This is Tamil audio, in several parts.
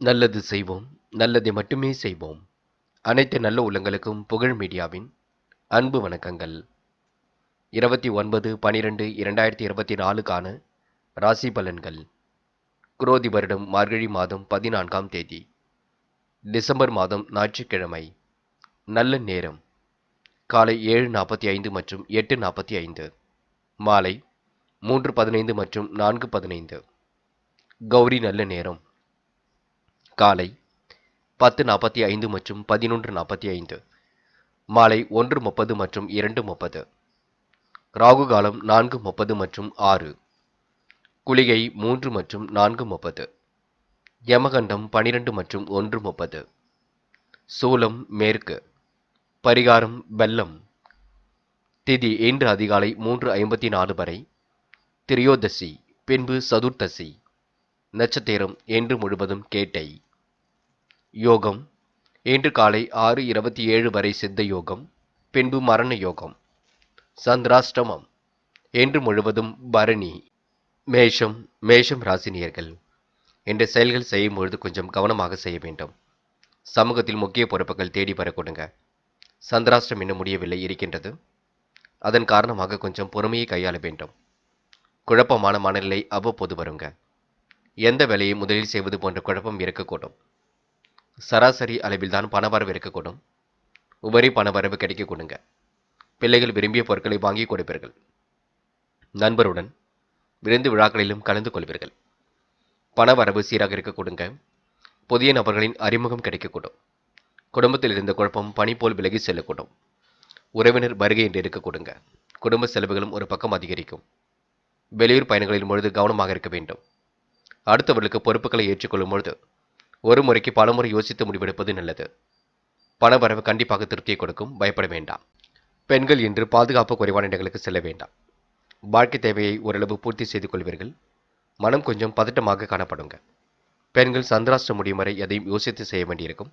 நல்லது செய்வோம், நல்லதை மட்டுமே செய்வோம். அனைத்து நல்ல உள்ளங்களுக்கும் புகழ் மீடியாவின் அன்பு வணக்கங்கள். 29/12/2024க்கான ராசி பலன்கள். குரோதி வருடம் மார்கழி மாதம் 14ஆம் தேதி, டிசம்பர் மாதம் ஞாயிற்றுக்கிழமை. நல்ல நேரம் காலை 7:45 மற்றும் 8:45, மாலை 3:15 மற்றும் 4:15. கௌரி நல்ல நேரம் காலை 10:45 மற்றும் 11:45, மாலை 1:30 மற்றும் 2:30. ராகு காலம் 4:30 மற்றும் 6, குளிகை 3 மற்றும் 4:30, யமகண்டம் 12 மற்றும் 1:30. சூலம் மேற்கு, பரிகாரம் வெல்லம். திதி இன்று அதிகாலை 3:54 வரை, திரியோதசி பின்பு சதுர்த்தசி. நட்சத்திரம் இன்று முழுவதும் கேட்டை. யோகம் இன்று காலை 6:27 வரை சித்த யோகம், பின்பு மரண யோகம். சந்திராஷ்டமம் இன்று முழுவதும் பரணி. மேஷம் ராசினியர்கள். என்ற செயல்கள் செய்யும் பொழுது கொஞ்சம் கவனமாக செய்ய வேண்டும். சமூகத்தில் முக்கிய பொறுப்புகள் தேடி வர கொடுங்க. சந்திராஷ்டம் இன்னும் முடியவில்லை இருக்கின்றது. அதன் காரணமாக கொஞ்சம் பொறுமையை கையாள வேண்டும். குழப்பமான மனநிலை அவ்வப்போது வருங்க. எந்த வேலையை முதலில் செய்வது போன்ற குழப்பம் இருக்கக்கூடும். சராசரி அளவில்தான் பணவரவு இருக்கக்கூடும். உபரி பணவரவு கிடைக்க கொடுங்க. பிள்ளைகள் விரும்பிய பொருட்களை வாங்கி கொடுப்பீர்கள். நண்பருடன் விருந்து விழாக்களிலும் கலந்து கொள்வீர்கள். பணவரவு சீராக இருக்க கொடுங்க. புதிய நபர்களின் அறிமுகம் கிடைக்கக்கூடும். குடும்பத்தில் இருந்த குழப்பம் பனி போல் விலகி செல்லக்கூடும். உறவினர் வருகை என்று இருக்க கொடுங்க. குடும்ப செலவுகளும் ஒரு பக்கம் அதிகரிக்கும். வெளியூர் பயணங்களின் பொழுது கவனமாக இருக்க வேண்டும். அடுத்தவர்களுக்கு பொறுப்புகளை ஏற்றுக்கொள்ளும் பொழுது ஒரு முறைக்கு பலமுறை யோசித்து முடிவெடுப்பது நல்லது. பணவரவு கண்டிப்பாக திருப்தியை கொடுக்கும், பயப்பட வேண்டாம். பெண்கள் இன்று பாதுகாப்பு குறைவான இடங்களுக்கு செல்ல வேண்டாம். வாழ்க்கை தேவையை ஓரளவு பூர்த்தி செய்து கொள்வீர்கள். மனம் கொஞ்சம் பதட்டமாக காணப்படுங்க. பெண்கள் சந்திராஷ்டம் முடியும் வரை எதையும் யோசித்து செய்ய வேண்டியிருக்கும்.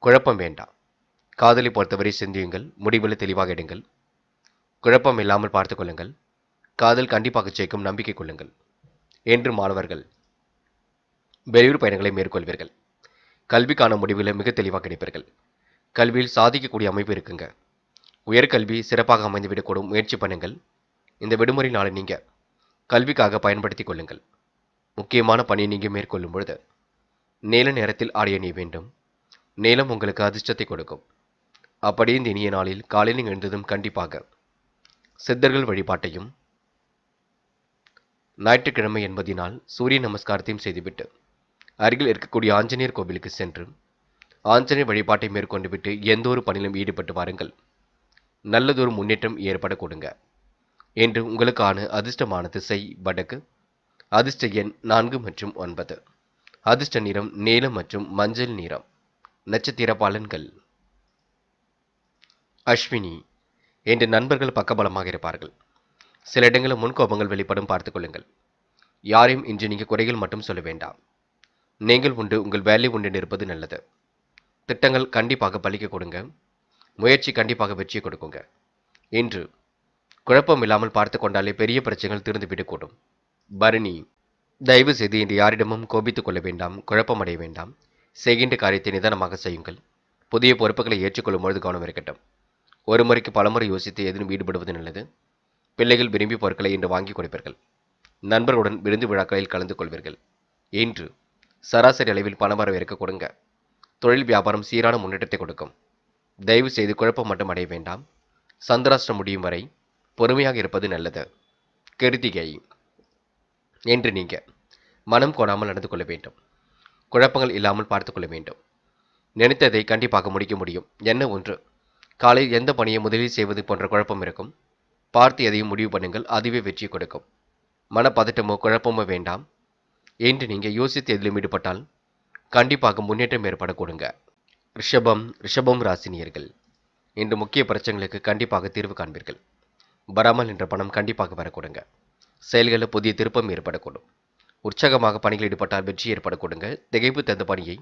குழப்பம் வேண்டாம். காதலை பொறுத்தவரை சிந்தியுங்கள், முடிவில் தெளிவாக எடுங்கள். குழப்பம் இல்லாமல் பார்த்துக் கொள்ளுங்கள். காதல் கண்டிப்பாக ஜெயிக்கும், நம்பிக்கை கொள்ளுங்கள். என்று மாணவர்கள் வெளியூர் பயணங்களை மேற்கொள்வீர்கள். கல்விக்கான முடிவில் மிக தெளிவாக கிடைப்பீர்கள். கல்வியில் சாதிக்கக்கூடிய அமைப்பு இருக்குங்க. உயர்கல்வி சிறப்பாக அமைந்துவிடக்கூடும், முயற்சி பண்ணுங்கள். இந்த விடுமுறை நாளை நீங்க கல்விக்காக பயன்படுத்திக் கொள்ளுங்கள். முக்கியமான பணியை நீங்க மேற்கொள்ளும் பொழுது நீல நேரத்தில் ஆடை அணிய வேண்டும். நீலம் உங்களுக்கு அதிர்ஷ்டத்தை கொடுக்கும். அப்படியே இந்த இனிய நாளில் காலையில் எழுந்ததும் கண்டிப்பாக சித்தர்கள் வழிபாட்டையும், ஞாயிற்றுக்கிழமை என்பதினால் சூரிய நமஸ்காரத்தையும் செய்துவிட்டு அருகில் இருக்கக்கூடிய ஆஞ்சநேயர் கோவிலுக்கு சென்று ஆஞ்சநேயர் வழிபாட்டை மேற்கொண்டு விட்டு எந்த ஒரு பணியிலும் ஈடுபட்டு வாருங்கள். நல்லதொரு முன்னேற்றம் ஏற்பட கொடுங்க. என்று உங்களுக்கான அதிர்ஷ்டமான திசை வடக்கு. அதிர்ஷ்ட எண் 4 மற்றும் 9. அதிர்ஷ்ட நிறம் நீலம் மற்றும் மஞ்சள் நிறம். நட்சத்திர பலன்கள். அஸ்வினி. என்று நண்பர்கள் பக்கபலமாக இருப்பார்கள். சில இடங்களில் முன்கோபங்கள் வெளிப்படும், பார்த்துக் கொள்ளுங்கள். யாரையும் இன்று நீங்கள் குறைகள் மட்டும் சொல்ல வேண்டாம். நீங்கள் உண்டு, உங்கள் வேலை உண்டு இருப்பது நல்லது. திட்டங்கள் கண்டிப்பாக பலிக்க கொடுங்க. முயற்சி கண்டிப்பாக வெற்றியை கொடுக்குங்க. இன்று குழப்பம் இல்லாமல் பார்த்து கொண்டாலே பெரிய பிரச்சனைகள் தீர்ந்துவிடக்கூடும். பரணி. தயவு செய்து இன்று யாரிடமும் கோபித்துக் கொள்ள வேண்டாம், குழப்பமடைய வேண்டாம். செய்கின்ற காரியத்தை நிதானமாக செய்யுங்கள். புதிய பொறுப்புகளை ஏற்றுக்கொள்ளும் பொழுது கவனம் இருக்கட்டும். ஒரு முறைக்கு பலமுறை யோசித்து எதிலும் ஈடுபடுவது நல்லது. பிள்ளைகள் விரும்பி பொருட்களை இன்று வாங்கி கொடுப்பீர்கள். நண்பர்களுடன் விருந்து விழாக்களில் கலந்து கொள்வீர்கள். இன்று சராசரி அளவில் பணவரவு இருக்க கொடுங்க. தொழில் வியாபாரம் சீரான முன்னேற்றத்தை கொடுக்கும். தயவு செய்து குழப்பம் மட்டும் அடைய வேண்டாம். சந்திராஷ்டிரம் முடியும் வரை பொறுமையாக இருப்பது நல்லது. கிருத்திகை. என்று நீங்க மனம் கோணாமல் நடந்து கொள்ள வேண்டும். குழப்பங்கள் இல்லாமல் பார்த்துக் கொள்ள வேண்டும். நினைத்ததை கண்டிப்பாக முடிக்க முடியும். என்ன ஒன்று, காலையில் எந்த பணியை முதலில் செய்வது போன்ற குழப்பம் இருக்கும். பார்த்து எதையும் முடிவு பண்ணுங்கள், அதுவே வெற்றி கொடுக்கும். மனப்பதட்டமோ குழப்பமோ வேண்டாம். என்று நீங்கள் யோசித்து எதிலும் ஈடுபட்டால் கண்டிப்பாக முன்னேற்றம் ஏற்பட கொடுங்க. ரிஷபம் ராசினியர்கள். இன்று முக்கிய பிரச்சனைகளுக்கு கண்டிப்பாக தீர்வு காண்பீர்கள். வராமல் என்ற பணம் கண்டிப்பாக வர கொடுங்க. செயல்களில் புதிய திருப்பம் ஏற்படக்கூடும். உற்சாகமாக பணிகள் ஈடுபட்டால் வெற்றி ஏற்பட கொடுங்க. திகைப்பு தந்த பணியை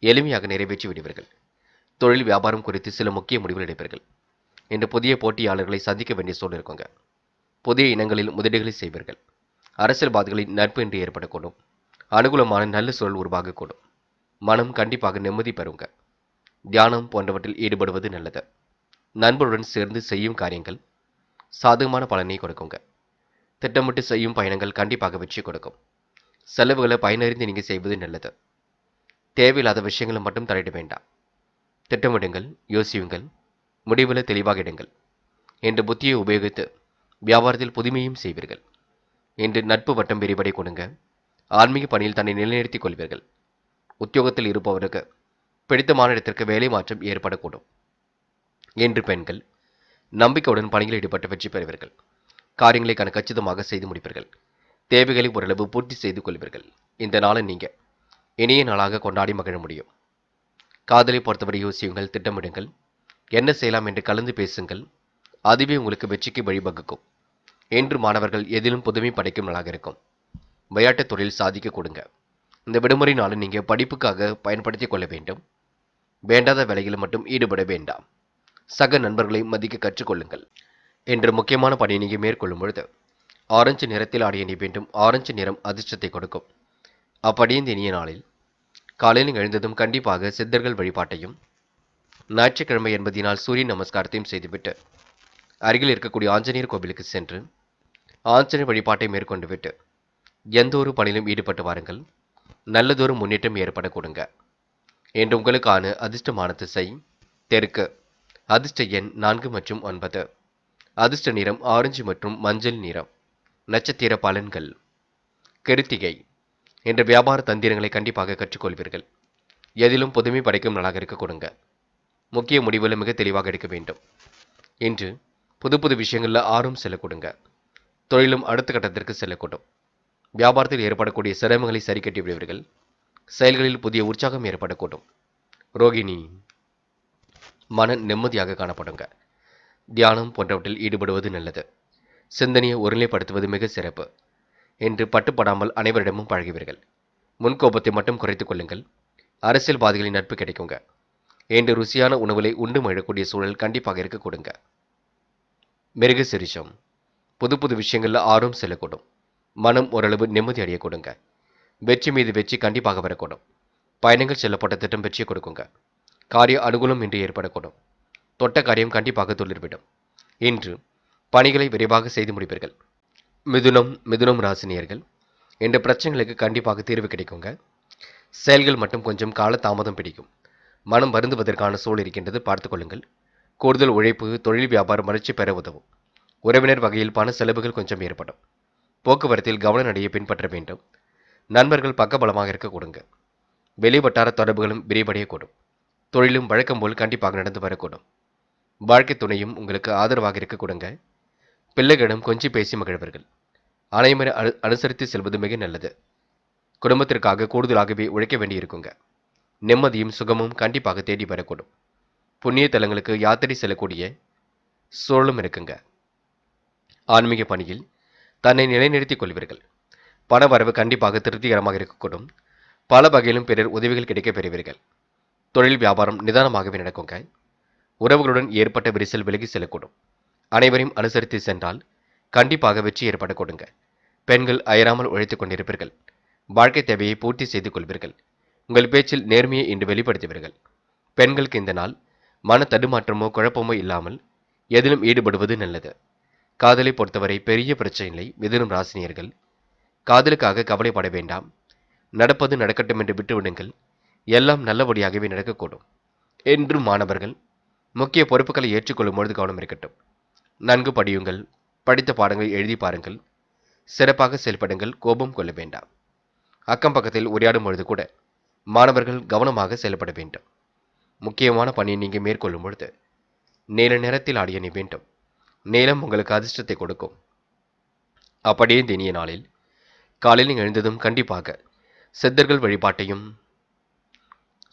எளிமையாக நிறைவேற்றி விடுவீர்கள். தொழில் வியாபாரம் குறித்து சில முக்கிய முடிவுகள் எடுப்பீர்கள். இன்று புதிய போட்டியாளர்களை சந்திக்க வேண்டிய சூழல் இருக்குங்க. புதிய இனங்களில் முதலீடுகளை செய்வீர்கள். அரசியல்வாதிகளின் நட்பு இன்று ஏற்படக்கூடும். அனுகூலமான நல்ல சூழல் உருவாகக்கூடும். மனம் கண்டிப்பாக நிம்மதி பெறுங்க. தியானம் போன்றவற்றில் ஈடுபடுவது நல்லது. நண்பருடன் சேர்ந்து செய்யும் காரியங்கள் சாதகமான பலனை கொடுக்குங்க. திட்டமிட்டு செய்யும் பயணங்கள் கண்டிப்பாக வெற்றி கொடுக்கும். செலவுகளை பயனறிந்து நீங்க செய்வது நல்லது. தேவையில்லாத விஷயங்களை மட்டும் தலையிட வேண்டாம். திட்டமிடுங்கள், யோசியுங்கள், முடிவில் தெளிவாக எடுங்கள். என்ற புத்தியை உபயோகித்து வியாபாரத்தில் புதுமையும் செய்வீர்கள். இன்று நட்பு வட்டம் விரிவடை கொடுங்க. ஆன்மீக பணியில் தன்னை நிலைநிறுத்திக் கொள்வீர்கள். உத்தியோகத்தில் இருப்பவருக்கு பிடித்தமான இடத்திற்கு வேலை மாற்றம் ஏற்படக்கூடும். என்று பெண்கள் நம்பிக்கையுடன் பணியில் ஈடுபட்டு வெற்றி பெறுவீர்கள். காரியங்களை கச்சிதமாக செய்து முடிப்பீர்கள். தேவைகளை ஓரளவு பூர்த்தி செய்து கொள்வீர்கள். இந்த நாளை நீங்க இனிய நாளாக கொண்டாடி மகிழ முடியும். காதலை பொறுத்தவரை யோசியுங்கள், திட்டமிடுங்கள், என்ன செய்யலாம் என்று கலந்து பேசுங்கள். அதுவே உங்களுக்கு வெற்றிக்கு வழிவகுக்கும். என்று மாணவர்கள் எதிலும் புதுமை படைக்கும் நாளாக இருக்கும். விளையாட்டுத் தொழில் சாதிக்க கொடுங்க. இந்த விடுமுறை நாளை நீங்க படிப்புக்காக பயன்படுத்திக் கொள்ள வேண்டும். வேண்டாத வேலைகளில் மட்டும் ஈடுபட வேண்டாம். சக நண்பர்களை மதிக்க கற்றுக்கொள்ளுங்கள். என்ற முக்கியமான பணியை நீங்க மேற்கொள்ளும் பொழுது ஆரஞ்சு நிறத்தில் ஆடிய நீ வேண்டும். ஆரஞ்சு நிறம் அதிர்ஷ்டத்தை கொடுக்கும். அப்படியே இந்த இனிய நாளில் காலையில் எழுந்ததும் கண்டிப்பாக சித்தர்கள் வழிபாட்டையும், ஞாயிற்றுக்கிழமை என்பதினால் சூரிய நமஸ்காரத்தையும் செய்துவிட்டு அருகில் இருக்கக்கூடிய ஆஞ்சநேயர் கோவிலுக்கு சென்று ஆஞ்சநேயர் வழிபாட்டை மேற்கொண்டு விட்டு எந்த ஒரு பணியிலும் ஈடுபட்டு வாருங்கள். நல்லதொரு முன்னேற்றம் ஏற்பட கொடுங்க. என்று உங்களுக்கான அதிர்ஷ்டமான திசை தெற்கு. அதிர்ஷ்ட எண் 4 மற்றும் 9. அதிர்ஷ்ட நிறம் ஆரஞ்சு மற்றும் மஞ்சள் நிறம். நட்சத்திர பலன்கள். கிருத்திகை. என்ற வியாபார தந்திரங்களை கண்டிப்பாக கற்றுக்கொள்வீர்கள். எதிலும் புதுமை படைக்கும் நாளாக இருக்க கொடுங்க. முக்கிய முடிவுகளை மிக தெளிவாக எடுக்க வேண்டும். இன்று புது புது விஷயங்களில் ஆர்வம் செல்ல கொடுங்க. தொழிலும் அடுத்த கட்டத்திற்கு செல்லக்கூடும். வியாபாரத்தில் ஏற்படக்கூடிய சிரமங்களை சரி கட்டி விடுவீர்கள். செயல்களில் புதிய உற்சாகம் ஏற்படக்கூடும். ரோகிணி. மன நிம்மதியாக காணப்படுங்க. தியானம் போன்றவற்றில் ஈடுபடுவது நல்லது. சிந்தனையை ஒருநிலைப்படுத்துவது மிக சிறப்பு. என்று பட்டுப்படாமல் அனைவரிடமும் பழகுவீர்கள். முன்கோபத்தை மட்டும் குறைத்துக் கொள்ளுங்கள். அரசியல்வாதிகளின் நட்பு கிடைக்குங்க. என்று ருசியான உணவுகளை உண்டு மழக்கூடிய சூழல் கண்டிப்பாக இருக்க கொடுங்க. மிருக சிரிஷம். புது புது விஷயங்களில் ஆர்வம் செல்லக்கூடும். மனம் ஓரளவு நிம்மதி அடைய கொடுங்க. வெற்றி மீது வெற்றி கண்டிப்பாக வரக்கூடும். பயணங்கள் செல்லப்பட்ட திட்டம் வெற்றியை கொடுக்குங்க. காரிய அனுகூலம் இன்று ஏற்படக்கூடும். தொட்ட காரியம் கண்டிப்பாக துளிர்விடும். இன்று பணிகளை விரைவாக செய்து முடிப்பீர்கள். மிதுனம் ராசினியர்கள் என்ற பிரச்சனைகளுக்கு கண்டிப்பாக தீர்வு கிடைக்குங்க. செயல்கள் மட்டும் கொஞ்சம் கால தாமதம் பிடிக்கும். மனம் வருந்துவதற்கான சூழல் இருக்கின்றது, பார்த்துக் கொள்ளுங்கள். கூடுதல் உழைப்பு தொழில் வியாபாரம் வளர்ச்சி பெற உதவும். உறவினர் வகையில் பண செலவுகள் கொஞ்சம் ஏற்படும். போக்குவரத்தில் கவன நடையை பின்பற்ற வேண்டும். நண்பர்கள் பக்கபலமாக இருக்க கொடுங்க. வெளிவட்டார தொடர்புகளும் விரிவடையக்கூடும். தொழிலும் வழக்கம் போல் கண்டிப்பாக நடந்து வரக்கூடும். வாழ்க்கை துணையும் உங்களுக்கு ஆதரவாக இருக்க கொடுங்க. பிள்ளைகளிடம் கொஞ்சம் பேசி மகிழ்வர்கள். அனைவரை அனுசரித்து செல்வது மிக நல்லது. குடும்பத்திற்காக கூடுதலாகவே உழைக்க வேண்டியிருக்குங்க. நிம்மதியும் சுகமும் கண்டிப்பாக தேடி வரக்கூடும். புண்ணிய தலங்களுக்கு யாத்திரை செல்லக்கூடிய சூழலும் இருக்குங்க. ஆன்மீக பணியில் தன்னை நிலைநிறுத்திக் கொள்வீர்கள். பண வரவு கண்டிப்பாக திருப்திகரமாக இருக்கக்கூடும். பல வகையிலும் பிறர் உதவிகள் கிடைக்கப் பெறுவீர்கள். தொழில் வியாபாரம் நிதானமாகவே நடக்குங்க. உறவுகளுடன் ஏற்பட்ட விரிசல் விலகி செல்லக்கூடும். அனைவரையும் அனுசரித்து சென்றால் கண்டிப்பாக வெற்றி ஏற்பட கொடுங்க. பெண்கள் அயராமல் உழைத்துக் கொண்டிருப்பீர்கள். வாழ்க்கை தேவையை பூர்த்தி செய்து கொள்வீர்கள். உங்கள் பேச்சில் நேர்மையை இன்று வெளிப்படுத்துவீர்கள். பெண்களுக்கு இந்த நாள் மன தடுமாற்றமோ குழப்பமோ இல்லாமல் எதிலும் ஈடுபடுவது நல்லது. காதலை பொறுத்தவரை பெரிய பிரச்சனை இல்லை. மிதுனம் ராசினியர்கள் காதலுக்காக கவலைப்பட வேண்டாம். நடப்பது நடக்கட்டும் என்று விட்டுவிடுங்கள். எல்லாம் நல்லபடியாகவே நடக்கக்கூடும். என்று மாணவர்கள் முக்கிய பொறுப்புகளை ஏற்றுக்கொள்ளும் பொழுது கவனம் இருக்கட்டும். நன்கு படியுங்கள். படித்த பாடங்களை எழுதி பாருங்கள். சிறப்பாக செயல்படுங்கள். கோபம் கொள்ள வேண்டாம். அக்கம் பக்கத்தில் உரையாடும் பொழுது கூட மாணவர்கள் கவனமாக செயல்பட வேண்டும். முக்கியமான பணியை நீங்கள் மேற்கொள்ளும் பொழுது நீல நிறத்தில் ஆடிய நீ வேண்டும். நீலம் உங்களுக்கு அதிர்ஷ்டத்தை கொடுக்கும். அப்படியே இந்த இனிய நாளில் காலையில் எழுந்ததும் கண்டிப்பாக சித்தர்கள் வழிபாட்டையும்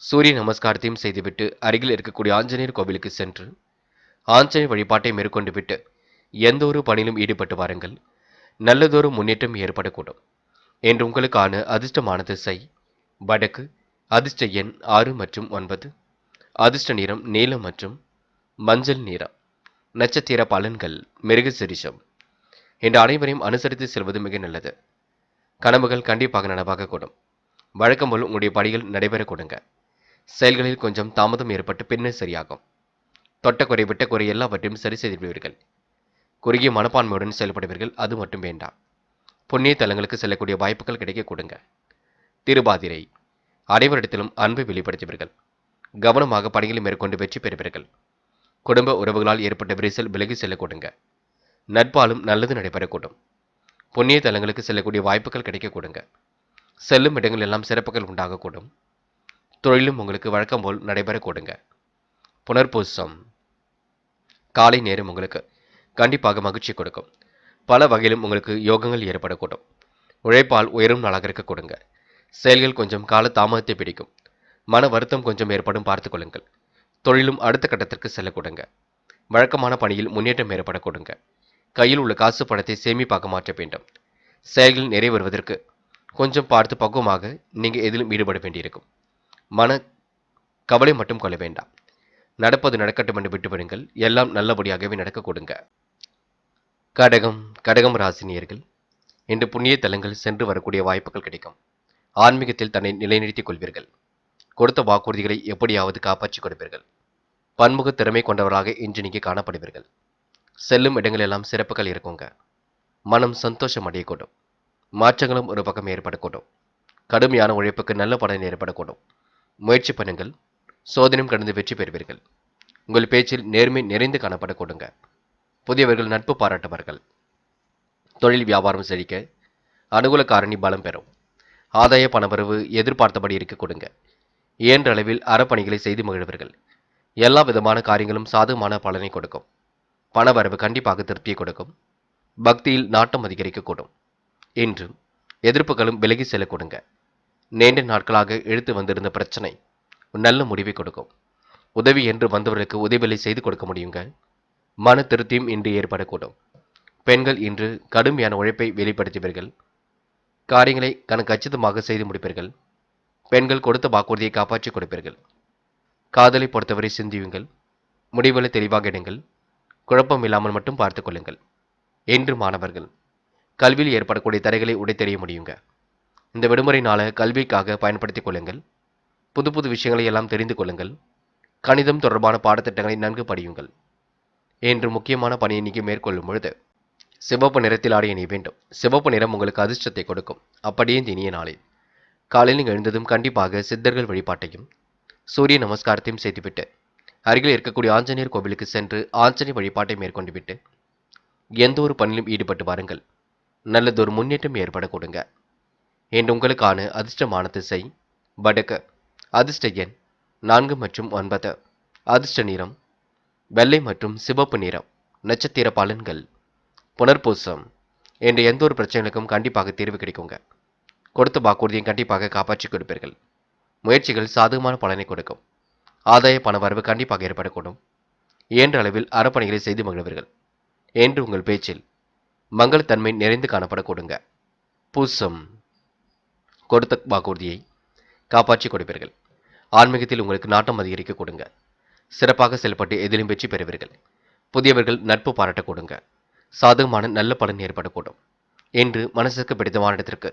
சூரிய நமஸ்காரத்தையும் செய்துவிட்டு அருகில் இருக்கக்கூடிய ஆஞ்சநேயர் கோவிலுக்கு சென்று ஆஞ்சநேயர் வழிபாட்டை மேற்கொண்டு விட்டு எந்த ஒரு பணியிலும் ஈடுபட்டு வாருங்கள். நல்லதொரு முன்னேற்றம் ஏற்படக்கூடும். என்று உங்களுக்கான அதிர்ஷ்டமான திசை வடக்கு. அதிர்ஷ்ட எண் 6 மற்றும் 9. அதிர்ஷ்ட நிறம் நீலம் மற்றும் மஞ்சள் நிறம். நட்சத்திர பலன்கள். மிருக சிரிஷம். என்று அனைவரையும் அனுசரித்து செல்வது மிக நல்லது. கனவுகள் கண்டிப்பாக நனவாக கூடும். வழக்கம் போல் உங்களுடைய பணிகள் நடைபெற கொடுங்க. செயல்களில் கொஞ்சம் தாமதம் ஏற்பட்டு பின்னர் சரியாகும். தொட்ட குறை விட்ட குறை எல்லாவற்றையும் சரி செய்து விடுவீர்கள். குறுகிய மனப்பான்மையுடன் செயல்படுவீர்கள், அது மட்டும் வேண்டாம். புண்ணிய தலங்களுக்கு செல்லக்கூடிய வாய்ப்புகள் கிடைக்க கொடுங்க. திருபாதிரை அனைவரிடத்திலும் அன்பை வெளிப்படுத்துவீர்கள். கவனமாக பணிகளை மேற்கொண்டு வெற்றி பெறுவீர்கள். குடும்ப உறவுகளால் ஏற்பட்ட விரிசல் விலகி செல்ல கொடுங்க. நட்பாலும் நல்லது நடைபெறக்கூடும். புண்ணிய தலங்களுக்கு செல்லக்கூடிய வாய்ப்புகள் கிடைக்க கொடுங்க. செல்லும் இடங்கள் எல்லாம் சிறப்புகள் உண்டாகக்கூடும். தொழிலும் உங்களுக்கு வழக்கம் போல் நடைபெற கொடுங்க. புனர்பூசம் காலை நேரம் உங்களுக்கு கண்டிப்பாக மகிழ்ச்சி கொடுக்கும். பல வகையிலும் உங்களுக்கு யோகங்கள் ஏற்படக்கூடும். உழைப்பால் உயரும் நாளாக இருக்க கொடுங்க. செயல்கள் கொஞ்சம் கால தாமதத்தை பிடிக்கும். மன வருத்தம் கொஞ்சம் ஏற்படும் பார்த்துக் கொள்ளுங்கள். தொழிலும் அடுத்த கட்டத்திற்கு செல்ல கொடுங்க. வழக்கமான பணியில் முன்னேற்றம் ஏற்பட கொடுங்க. கையில் உள்ள காசு பணத்தை சேமிப்பாக மாற்ற வேண்டும். செயல்கள் நிறைவேறுவதற்கு கொஞ்சம் பார்த்து பக்குவமாக நீங்க எதிலும் ஈடுபட வேண்டியிருக்கும். மன கவலை மட்டும் கொள்ள வேண்டாம். நடப்பது நடக்கட்டும் என்று விட்டுவிடுங்கள். எல்லாம் நல்லபடியாகவே நடக்க கொடுங்க. கடகம் ராசினியர்கள் இன்று புண்ணிய தலங்கள் சென்று வரக்கூடிய வாய்ப்புகள் கிடைக்கும். ஆன்மீகத்தில் தன்னை நிலைநிறுத்திக் கொள்வீர்கள். கொடுத்த வாக்குறுதிகளை எப்படியாவது காப்பாற்றிக் கொடுப்பீர்கள். பன்முக திறமை கொண்டவராக இன்று நீங்க காணப்படுவீர்கள். செல்லும் இடங்களெல்லாம் சிறப்புகள் இருக்குங்க. மனம் சந்தோஷம் அடையக்கூடும். மாற்றங்களும் ஒரு பக்கம் ஏற்படக்கூடும். கடுமையான உழைப்புக்கு நல்ல பலன் ஏற்படக்கூடும். முயற்சி பண்ணுங்கள். சோதனையும் கடந்து வெற்றி பெறுவீர்கள். உங்கள் பேச்சில் நேர்மை நிறைந்து காணப்படக்கூடுங்க. புதியவர்கள் நட்பு பாராட்டுவார்கள். தொழில் வியாபாரம் செழிக்க அனுகூல காரணி பலம் பெறும். ஆதாய பணவரவு எதிர்பார்த்தபடி இருக்க கொடுங்க. இயன்ற அளவில் அறப்பணிகளை செய்து மகிழ்வீர்கள். எல்லா விதமான காரியங்களும் சாதகமான பலனை கொடுக்கும். பணவரவு கண்டிப்பாக திருப்தியை கொடுக்கும். பக்தியில் நாட்டம் அதிகரிக்கக்கூடும். இன்று எதிர்ப்புகளும் விலகி செல்ல கொடுங்க. நீண்ட நாட்களாக இழுத்து வந்திருந்த பிரச்சனை நல்ல முடிவை கொடுக்கும். உதவி என்று வந்தவர்களுக்கு உதவிகளை செய்து கொடுக்க முடியுங்க. மன திருப்தியும் இன்று ஏற்படக்கூடும். பெண்கள் இன்று கடுமையான உழைப்பை வெளிப்படுத்துவீர்கள். காரியங்களை கச்சிதமாக செய்து முடிப்பீர்கள். பெண்கள் கொடுத்த வாக்குறுதியை காப்பாற்றிக் கொடுப்பீர்கள். காதலை பொறுத்தவரை சிந்தியுங்கள். முடிவுகளை தெளிவாக எடுங்கள். குழப்பம் இல்லாமல் மட்டும் பார்த்துக் கொள்ளுங்கள். என்று மாணவர்கள் கல்வியில் ஏற்படக்கூடிய தடைகளை உடைத்தெறிய முடியுங்க. இந்த விடுமுறை நாளை கல்விக்காக பயன்படுத்திக் கொள்ளுங்கள். புது புது விஷயங்களை எல்லாம் தெரிந்து கொள்ளுங்கள். கணிதம் தொடர்பான பாடத்திட்டங்களை நன்கு படியுங்கள். என்று முக்கியமான பணியை நீங்க மேற்கொள்ளும் பொழுது சிவப்பு நிறத்தில் ஆடைய நீ வேண்டும். சிவப்பு நிறம் உங்களுக்கு அதிர்ஷ்டத்தை கொடுக்கும். அப்படியே இந்த இனிய நாளில் காலையில் நீங்கள் எழுந்ததும் கண்டிப்பாக சித்தர்கள் வழிபாட்டையும் சூரிய நமஸ்காரத்தையும் செய்துவிட்டு அருகில் இருக்கக்கூடிய ஆஞ்சநேயர் கோவிலுக்கு சென்று ஆஞ்சநேயர் வழிபாட்டை மேற்கொண்டு விட்டு எந்த ஒரு பணியிலும் ஈடுபட்டு வாருங்கள். நல்லதொரு முன்னேற்றம் ஏற்பட கொடுங்க. என்று உங்களுக்கான அதிர்ஷ்டமான திசை வடக்கு. அதிர்ஷ்ட எண் 4 மற்றும் 9. அதிர்ஷ்ட நிறம் வெள்ளை மற்றும் சிவப்பு நிறம். நட்சத்திர பலன்கள் புனர்பூசம் என்ற எந்த ஒரு பிரச்சனைகளுக்கும் கண்டிப்பாக தீர்வு கிடைக்குங்க. கொடுத்த வாக்குறுதியை கண்டிப்பாக காப்பாற்றிக் கொடுப்பீர்கள். முயற்சிகள் சாதகமான பலனை கொடுக்கும். ஆதாய பண வரவு கண்டிப்பாக ஏற்படக்கூடும். இயன்ற அளவில் அறப்பணிகளை செய்து மகிழ்வீர்கள். என்று உங்கள் பேச்சில் மங்களத்தன்மை நிறைந்து காணப்படக்கூடுங்க. பூசம் கொடுத்த வாக்குறுதியை காப்பாற்றிக் கொடுப்பீர்கள். ஆன்மீகத்தில் உங்களுக்கு நாட்டம் அதிகரிக்க கொடுங்க. சிறப்பாக செயல்பட்டு எதிலும் வெற்றி பெறுவீர்கள். புதியவர்கள் நட்பு பாராட்ட கொடுங்க. சாதகமான நல்ல பலன் ஏற்படக்கூடும். என்று மனசுக்கு பிடித்தமான இடத்திற்கு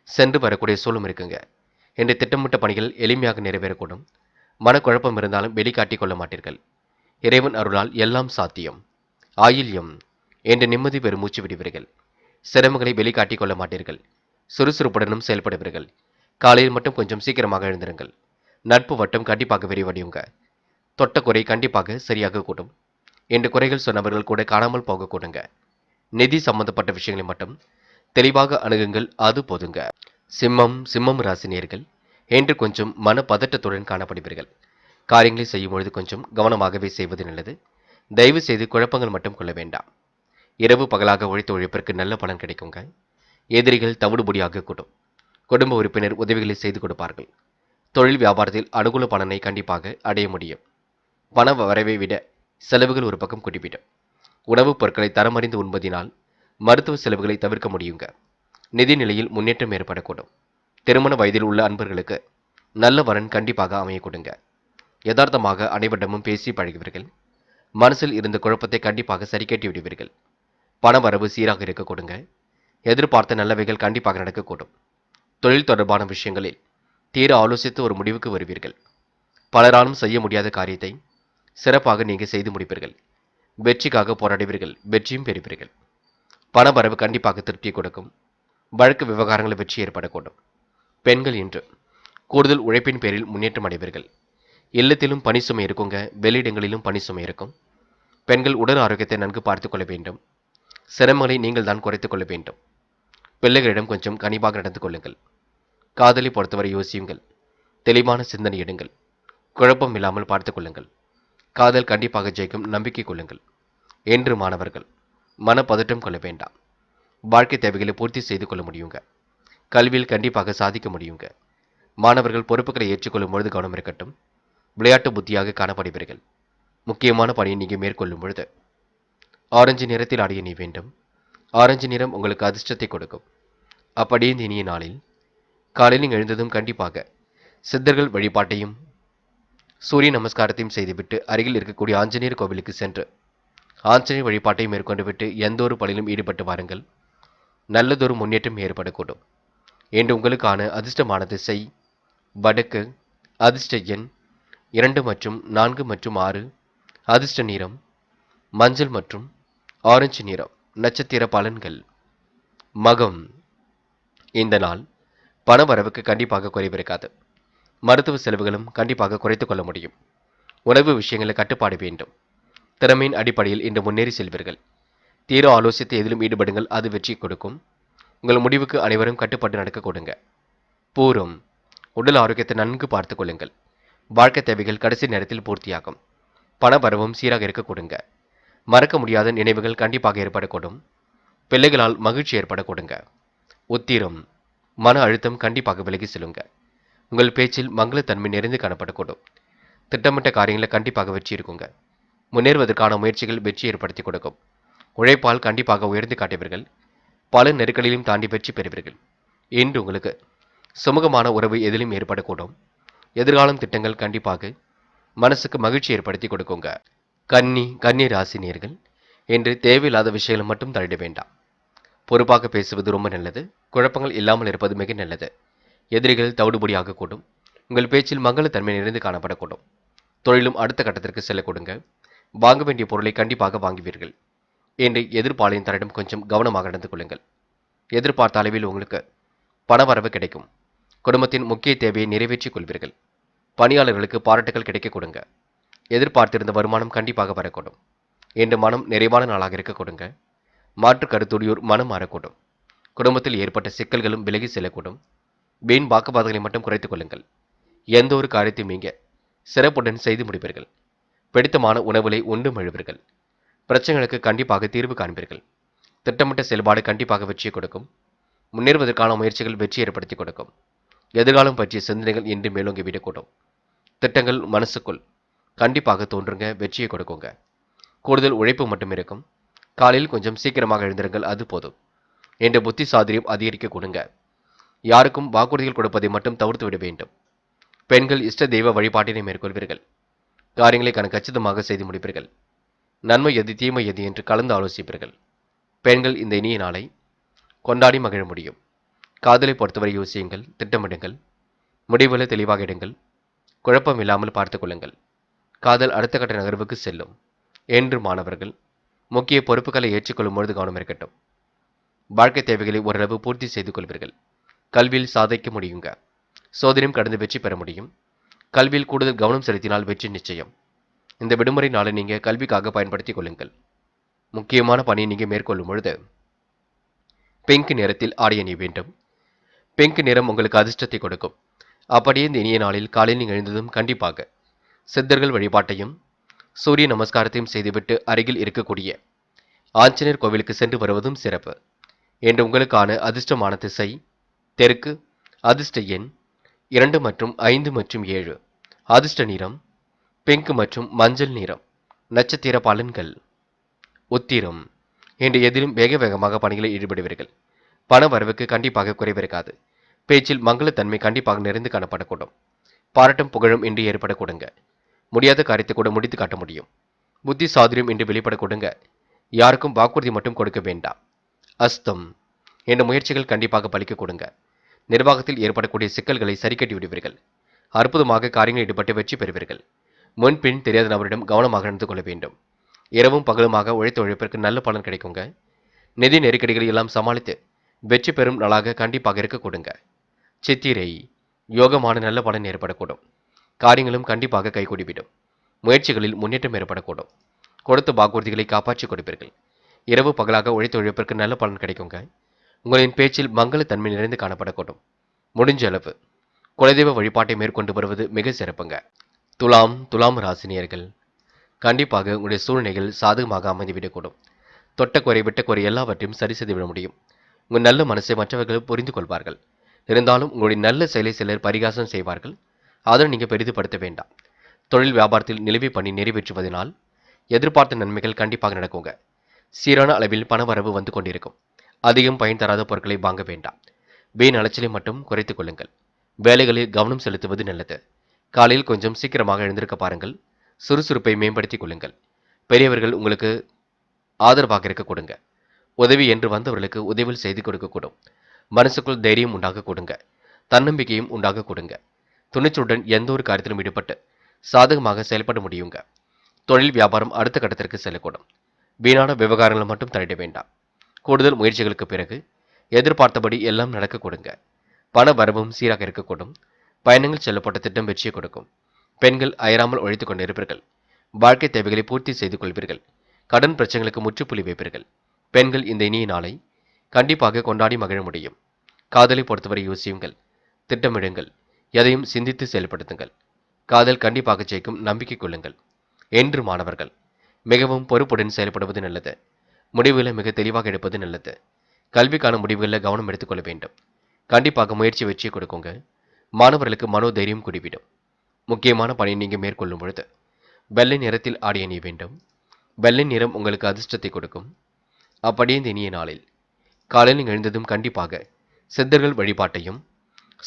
சென்று வரக்கூடிய சூழலும் இருக்குங்க. என்று திட்டமிட்ட பணிகள் எளிமையாக நிறைவேறக்கூடும். மனக்குழப்பம் இருந்தாலும் வெளிக்காட்டிக் கொள்ள மாட்டீர்கள். இறைவன் அருளால் எல்லாம் சாத்தியம். ஆயில்யம் என்று நிம்மதி பெறும் மூச்சு விடுவீர்கள். சிரமங்களை வெளிக்காட்டிக் கொள்ள மாட்டீர்கள். சுறுசுறுப்புடனும் செயல்படுவீர்கள். காலையில் மட்டும் கொஞ்சம் சீக்கிரமாக எழுந்திருங்கள். நட்பு வட்டம் கண்டிப்பாக விரிவடையுங்க. தொட்ட குறை கண்டிப்பாக சரியாக கூடும். என்று குறைகள் சொன்னவர்கள் கூட காணாமல் போக கூடுங்க. நிதி சம்பந்தப்பட்ட விஷயங்களை மட்டும் தெளிவாக அணுகுங்கள், அது போதுங்க. சிம்மம் ராசினியர்கள் என்று கொஞ்சம் மன பதட்டத்துடன் காணப்படுவீர்கள். காரியங்களை செய்யும் பொழுது கொஞ்சம் கவனமாகவே செய்வது நல்லது. தயவு செய்து குழப்பங்கள் மட்டும் கொள்ள வேண்டாம். இரவு பகலாக உழைத்த உழைப்பிற்கு நல்ல பலன் கிடைக்குங்க. எதிரிகள் தவிடுபொடியாக கூடும். குடும்ப உறுப்பினர் உதவிகளை செய்து கொடுப்பார்கள். தொழில் வியாபாரத்தில் அனுகூல பலனை கண்டிப்பாக அடைய முடியும். பண வரவை விட செலவுகள் ஒரு பக்கம் குட்டிவிடும். உணவுப் பொருட்களை தரமறிந்து உண்பதினால் மருத்துவ செலவுகளை தவிர்க்க முடியுங்க. நிதி நிலையில் முன்னேற்றம் ஏற்படக்கூடும். திருமண வயதில் உள்ள அன்பர்களுக்கு நல்ல வரன் கண்டிப்பாக அமைய கொடுங்க. யதார்த்தமாக அனைவரிடமும் பேசி பழகுவீர்கள். மனசில் இருந்த குழப்பத்தை கண்டிப்பாக சரி கட்டி விடுவீர்கள். பண வரவு சீராக இருக்க கொடுங்க. எதிர்பார்த்த நல்லவைகள் கண்டிப்பாக நடக்கக்கூடும். தொழில் தொடர்பான விஷயங்களில் தீர ஆலோசித்து ஒரு முடிவுக்கு வருவீர்கள். பலராலும் செய்ய முடியாத காரியத்தை சிறப்பாக நீங்க செய்து முடிப்பீர்கள். வெற்றிக்காக போராடுவீர்கள், வெற்றியும் பெறுவீர்கள். பணவரவு கண்டிப்பாக திருப்தியை கொடுக்கும். வழக்கு விவகாரங்களில் வெற்றி ஏற்படக்கூடும். பெண்கள் இன்று கூடுதல் உழைப்பின் பேரில் முன்னேற்றம் அடைவீர்கள். இல்லத்திலும் பணி சுமை இருக்குங்க, வெளியிடங்களிலும் பணி சுமை இருக்கும். பெண்கள் உடல் ஆரோக்கியத்தை நன்கு பார்த்துக் கொள்ள வேண்டும். சிரமங்களை நீங்கள் தான் குறைத்துக் கொள்ள வேண்டும். பிள்ளைகளிடம் கொஞ்சம் கனிவாக நடந்து கொள்ளுங்கள். காதலை பொறுத்தவரை யோசியுங்கள். தெளிவான சிந்தனை எடுங்கள். குழப்பம் இல்லாமல் பார்த்துக் கொள்ளுங்கள். காதல் கண்டிப்பாக ஜெயிக்கும், நம்பிக்கை கொள்ளுங்கள். என்று மாணவர்கள் மனப்பதட்டம் கொள்ள வேண்டாம். வாழ்க்கை தேவைகளை பூர்த்தி செய்து கொள்ள முடியுங்க. கல்வியில் கண்டிப்பாக சாதிக்க முடியுங்க. மாணவர்கள் பொறுப்புகளை ஏற்றுக்கொள்ளும் பொழுது கவனம் இருக்கட்டும். விளையாட்டு புத்தியாக காணப்படுவீர்கள். முக்கியமான பணியை நீங்க மேற்கொள்ளும் பொழுது ஆரஞ்சு நிறத்தில் ஆடிய நீ வேண்டும். ஆரஞ்சு நிறம் உங்களுக்கு அதிர்ஷ்டத்தை கொடுக்கும். அப்படியே இந்த இனிய நாளில் காலையில் எழுந்ததும் கண்டிப்பாக சித்தர்கள் வழிபாட்டையும் சூரிய நமஸ்காரத்தையும் செய்துவிட்டு அருகில் இருக்கக்கூடிய ஆஞ்சநேயர் கோவிலுக்கு சென்று ஆஞ்சநேயர் வழிபாட்டை மேற்கொண்டு விட்டு எந்த ஒரு பணியிலும் ஈடுபட்டு வாருங்கள். நல்லதொரு முன்னேற்றம் ஏற்படக்கூடும். என்று உங்களுக்கான அதிர்ஷ்டமான திசை வடக்கு. அதிர்ஷ்ட எண் 2 மற்றும் 4 மற்றும் 6. அதிர்ஷ்ட நிறம் மஞ்சள் மற்றும் ஆரஞ்சு நிறம். நட்சத்திர பலன்கள். மகம். இந்த நாள் பண வரவுக்கு கண்டிப்பாக குறைவிருக்காது. மருத்துவ செலவுகளும் கண்டிப்பாக குறைத்துக் கொள்ள முடியும். உணவு விஷயங்களில் கட்டுப்பாடு வேண்டும். திறமையின் அடிப்படையில் இன்று முன்னேறி செல்வீர்கள். தீர ஆலோசித்து எதிலும் ஈடுபடுங்கள், அது வெற்றி கொடுக்கும். உங்கள் முடிவுக்கு அனைவரும் கட்டுப்பாடு நடக்க கொடுங்க. பூரம். உடல் ஆரோக்கியத்தை நன்கு பார்த்துக் கொள்ளுங்கள். வாழ்க்கை தேவைகள் கடைசி நேரத்தில் பூர்த்தியாகும். பண வரவும் சீராக இருக்க கொடுங்க. மறக்க முடியாத நினைவுகள் கண்டிப்பாக ஏற்படக்கூடும். பிள்ளைகளால் மகிழ்ச்சி ஏற்பட கொடுங்க. உத்திரம். மன அழுத்தம் கண்டிப்பாக விலகி செல்லுங்க. உங்கள் பேச்சில் மங்களத்தன்மை நிறைந்து காணப்படக்கூடும். திட்டமிட்ட காரியங்களை கண்டிப்பாக வெற்றி இருக்குங்க. முன்னேறுவதற்கான முயற்சிகள் வெற்றி ஏற்படுத்தி கொடுக்கும். உழைப்பால் கண்டிப்பாக உயர்ந்து காட்டுவீர்கள். பல நெருக்கடிகளையும் தாண்டி வெற்றி பெறுவீர்கள். இன்று உங்களுக்கு சுமூகமான உறவு எதிலும் ஏற்படக்கூடும். எதிர்காலம் திட்டங்கள் கண்டிப்பாக மனசுக்கு மகிழ்ச்சி ஏற்படுத்தி கொடுக்குங்க. கன்னி ராசினியர்கள் என்று தேவையில்லாத விஷயங்களை மட்டும் தள்ளிட வேண்டாம். பொறுப்பாக பேசுவது ரொம்ப நல்லது. குழப்பங்கள் இல்லாமல் இருப்பது மிக நல்லது. எதிரிகள் தவிடுபொடியாக கூடும். உங்கள் பேச்சில் மங்களத்தன்மை நிறைந்து காணப்படக்கூடும். தொழிலும் அடுத்த கட்டத்திற்கு செல்ல கொடுங்க. வாங்க வேண்டிய பொருளை கண்டிப்பாக வாங்குவீர்கள். என்று எதிர்ப்பாளையின் தரிடம் கொஞ்சம் கவனமாக நடந்து கொள்ளுங்கள். எதிர்பார்த்த அளவில் உங்களுக்கு பணவரவு கிடைக்கும். குடும்பத்தின் முக்கிய தேவையை நிறைவேற்றிக் கொள்வீர்கள். பணியாளர்களுக்கு பாராட்டுகள் கிடைக்க கொடுங்க. எதிர்பார்த்திருந்த வருமானம் கண்டிப்பாக வரக்கூடும். என்று மனம் நிறைவான நாளாக இருக்க கொடுங்க. மாற்று கருத்துடையோர் மனம் மாறக்கூடும். குடும்பத்தில் ஏற்பட்ட சிக்கல்களும் விலகி செல்லக்கூடும். வீண் வாக்குவாதங்களை மட்டும் குறைத்துக் கொள்ளுங்கள். எந்த ஒரு காரியத்தையும் நீங்க சிறப்புடன் செய்து முடிப்பீர்கள். பிடித்தமான உணவுகளை உண்டு மழுவீர்கள். பிரச்சனைகளுக்கு கண்டிப்பாக தீர்வு காண்பீர்கள். திட்டமிட்ட செயல்பாடு கண்டிப்பாக வெற்றியை கொடுக்கும். முன்னேறுவதற்கான முயற்சிகள் வெற்றி ஏற்படுத்தி கொடுக்கும். எதிர்காலம் பற்றிய சிந்தனைகள் இன்று மேலோங்கி விடக்கூடும். திட்டங்கள் மனசுக்குள் கண்டிப்பாக தோன்றுங்க, வெற்றியை கொடுக்குங்க. கூடுதல் உழைப்பு மட்டும் இருக்கும். காலையில் கொஞ்சம் சீக்கிரமாக எழுந்திருங்கள், அது போதும். என்ற புத்தி சாதுரியம் அதிகரிக்க கொடுங்க. யாருக்கும் வாக்குறுதிகள் கொடுப்பதை மட்டும் தவிர்த்து விட வேண்டும். பெண்கள் இஷ்ட தெய்வ வழிபாட்டினை மேற்கொள்வீர்கள். காரியங்களை கச்சிதமாக செய்து முடிப்பீர்கள். நன்மை எது தீமை எது என்று கலந்து ஆலோசிப்பீர்கள். பெண்கள் இந்த இனிய நாளை கொண்டாடி மகிழ முடியும். காதலை பொறுத்தவரை யோசியுங்கள், திட்டமிடுங்கள். முடிவுகளை தெளிவாக எடுங்கள். குழப்பம் இல்லாமல் பார்த்துக் கொள்ளுங்கள். காதல் அடுத்த கட்ட நகர்வுக்கு செல்லும். என்று மாணவர்கள் முக்கிய பொறுப்புகளை ஏற்றுக்கொள்ளும் பொழுது கவனம் இருக்கட்டும். வாழ்க்கை தேவைகளை ஓரளவு பூர்த்தி செய்து கொள்வீர்கள். கல்வியில் சாதிக்க முடியுங்க. சோதனையும் கடந்து வெற்றி பெற முடியும். கல்வியில் கூடுதல் கவனம் செலுத்தினால் வெற்றி நிச்சயம். இந்த விடுமுறை நாளை நீங்க கல்விக்காக பயன்படுத்திக் கொள்ளுங்கள். முக்கியமான பணியை நீங்க மேற்கொள்ளும் பொழுது பிங்க் நிறத்தில் ஆடைய நீ வேண்டும். பிங்க் நிறம் உங்களுக்கு அதிர்ஷ்டத்தை கொடுக்கும். அப்படியே இந்த இனிய நாளில் காலையில் நீங்கள் எழுந்ததும் கண்டிப்பாக சித்தர்கள் வழிபாட்டையும் சூரிய நமஸ்காரத்தையும் செய்துவிட்டு அருகில் இருக்கக்கூடிய ஆஞ்சநேயர் கோவிலுக்கு சென்று வருவதும் சிறப்பு. என்று உங்களுக்கான அதிர்ஷ்டமான திசை தெற்கு. அதிர்ஷ்ட எண் 2 மற்றும் 5 மற்றும் 7. அதிர்ஷ்ட நிறம் பிங்க் மற்றும் மஞ்சள் நிறம். நட்சத்திர பலன்கள். உத்திரம். இன்று எதிலும் வேக வேகமாக பணிகளில் ஈடுபடுவீர்கள். பண வரவுக்கு கண்டிப்பாக குறைவிருக்காது. பேச்சில் மங்களத்தன்மை கண்டிப்பாக நிறைந்து காணப்படக்கூடும். பாராட்டும் புகழும் இன்று ஏற்பட கொடுங்க. முடியாத காரியத்தை கூட முடித்து காட்ட முடியும். புத்தி சாதுரியம் இன்று வெளிப்பட கொடுங்க. யாருக்கும் வாக்குறுதி மட்டும் கொடுக்க வேண்டாம். அஸ்தம். என்ற முயற்சிகள் கண்டிப்பாக பலிக்க கொடுங்க. நிர்வாகத்தில் ஏற்படக்கூடிய சிக்கல்களை சரிக்கட்டி விடுவீர்கள். அற்புதமாக காரியங்களில் ஈடுபட்டு வெற்றி பெறுவீர்கள். முன்பின் தெரியாத நபரிடம் கவனமாக நடந்து கொள்ள வேண்டும். இரவும் பகலுமாக உழைத்த உழைப்பிற்கு நல்ல பலன் கிடைக்குங்க. நிதி நெருக்கடிகளை எல்லாம் சமாளித்து வெற்றி பெறும் நாளாக கண்டிப்பாக இருக்க கொடுங்க. சித்திரை யோகமான நல்ல பலன் ஏற்படக்கூடும். காரியங்களும் கண்டிப்பாக கைகூடிவிடும். முயற்சிகளில் முன்னேற்றம் ஏற்படக்கூடும். கொடுத்த வாக்குறுதிகளை காப்பாற்றிக் கொடுப்பீர்கள். இரவு பகலாக உழைத்த உழைப்பிற்கு நல்ல பலன் கிடைக்குங்க. உங்களின் பேச்சில் மங்களத்தன்மை நிறைந்து காணப்படக்கூடும். முடிஞ்ச அளவு குலதெய்வ வழிபாட்டை மேற்கொண்டு வருவது மிக சிறப்புங்க. துலாம் ராசினியர்கள் கண்டிப்பாக உங்களுடைய சூழ்நிலைகள் சாதகமாக அமைந்துவிடக்கூடும். தொட்ட குறை விட்ட குறை எல்லாவற்றையும் சரி செய்து விட முடியும். உங்கள் நல்ல மனசை மற்றவர்கள் புரிந்து கொள்வார்கள். இருந்தாலும் உங்களுடைய நல்ல செயலை சிலர் பரிகாசம் செய்வார்கள். அதனை நீங்கள் பெரிதுபடுத்த வேண்டாம். தொழில் வியாபாரத்தில் நிலுவை பணி நிறைவேற்றுவதனால் எதிர்பார்த்த நன்மைகள் கண்டிப்பாக நடக்குங்க. சீரான அளவில் பண வரவு வந்து கொண்டிருக்கும். அதிகம் பயன் தராத பொருட்களை வாங்க வேண்டாம். வீண் அலைச்சலை மட்டும் குறைத்துக் கொள்ளுங்கள். வேலைகளில் கவனம் செலுத்துவது நல்லது. காலையில் கொஞ்சம் சீக்கிரமாக எழுந்திருக்க பாருங்கள். சுறுசுறுப்பை மேம்படுத்திக் கொள்ளுங்கள். பெரியவர்கள் உங்களுக்கு ஆதரவாக இருக்க கொடுங்க. உதவி என்று வந்தவர்களுக்கு உதவியில் செய்து கொடுக்கக்கூடும். மனசுக்குள் தைரியம் உண்டாக கொடுங்க. தன்னம்பிக்கையும் உண்டாக கொடுங்க. துணிச்சலுடன் எந்த ஒரு காரியத்திலும் ஈடுபட்டு சாதகமாக செயல்பட முடியுங்க. தொழில் வியாபாரம் அடுத்த கட்டத்திற்கு செல்லக்கூடும். வீணான விவகாரங்களை மட்டும் தலையிட வேண்டாம். கூடுதல் முயற்சிகளுக்கு பிறகு எதிர்பார்த்தபடி எல்லாம் நடக்க கொடுங்க. பண வரவும் சீராக இருக்கக்கூடும். பயணங்கள் செல்லப்பட்ட திட்டம் வெற்றியை கொடுக்கும். பெண்கள் அயராமல் உழைத்துக் கொண்டிருப்பீர்கள். வாழ்க்கை தேவைகளை பூர்த்தி செய்து கொள்வீர்கள். கடன் பிரச்சனைகளுக்கு முற்றுப்புள்ளி வைப்பீர்கள். பெண்கள் இந்த இனிய நாளை கண்டிப்பாக கொண்டாடி மகிழ முடியும். காதலை பொறுத்தவரை யோசியுங்கள். திட்டமிடுங்கள். எதையும் சிந்தித்து செயல்படுத்துங்கள். காதல் கண்டிப்பாக ஜெயிக்கும். நம்பிக்கை கொள்ளுங்கள். என்று மாணவர்கள் மிகவும் பொறுப்புடன் செயல்படுவது நல்லது. முடிவுகளை மிக தெளிவாக எடுப்பது நல்லது. கல்விக்கான முடிவுகளில் கவனம் எடுத்துக்கொள்ள வேண்டும். கண்டிப்பாக முயற்சி வெற்றியை கொடுக்குங்க. மாணவர்களுக்கு மனோதைரியம் கூடிவிடும். முக்கியமான பணியை நீங்கள் மேற்கொள்ளும் பொழுது வெள்ளை நிறத்தில் ஆடை அணிய வேண்டும். வெள்ளை நிறம் உங்களுக்கு அதிர்ஷ்டத்தை கொடுக்கும். அப்படியே இந்த இனிய நாளில் காலையில் நீங்கள் எழுந்ததும் கண்டிப்பாக சித்தர்கள் வழிபாட்டையும்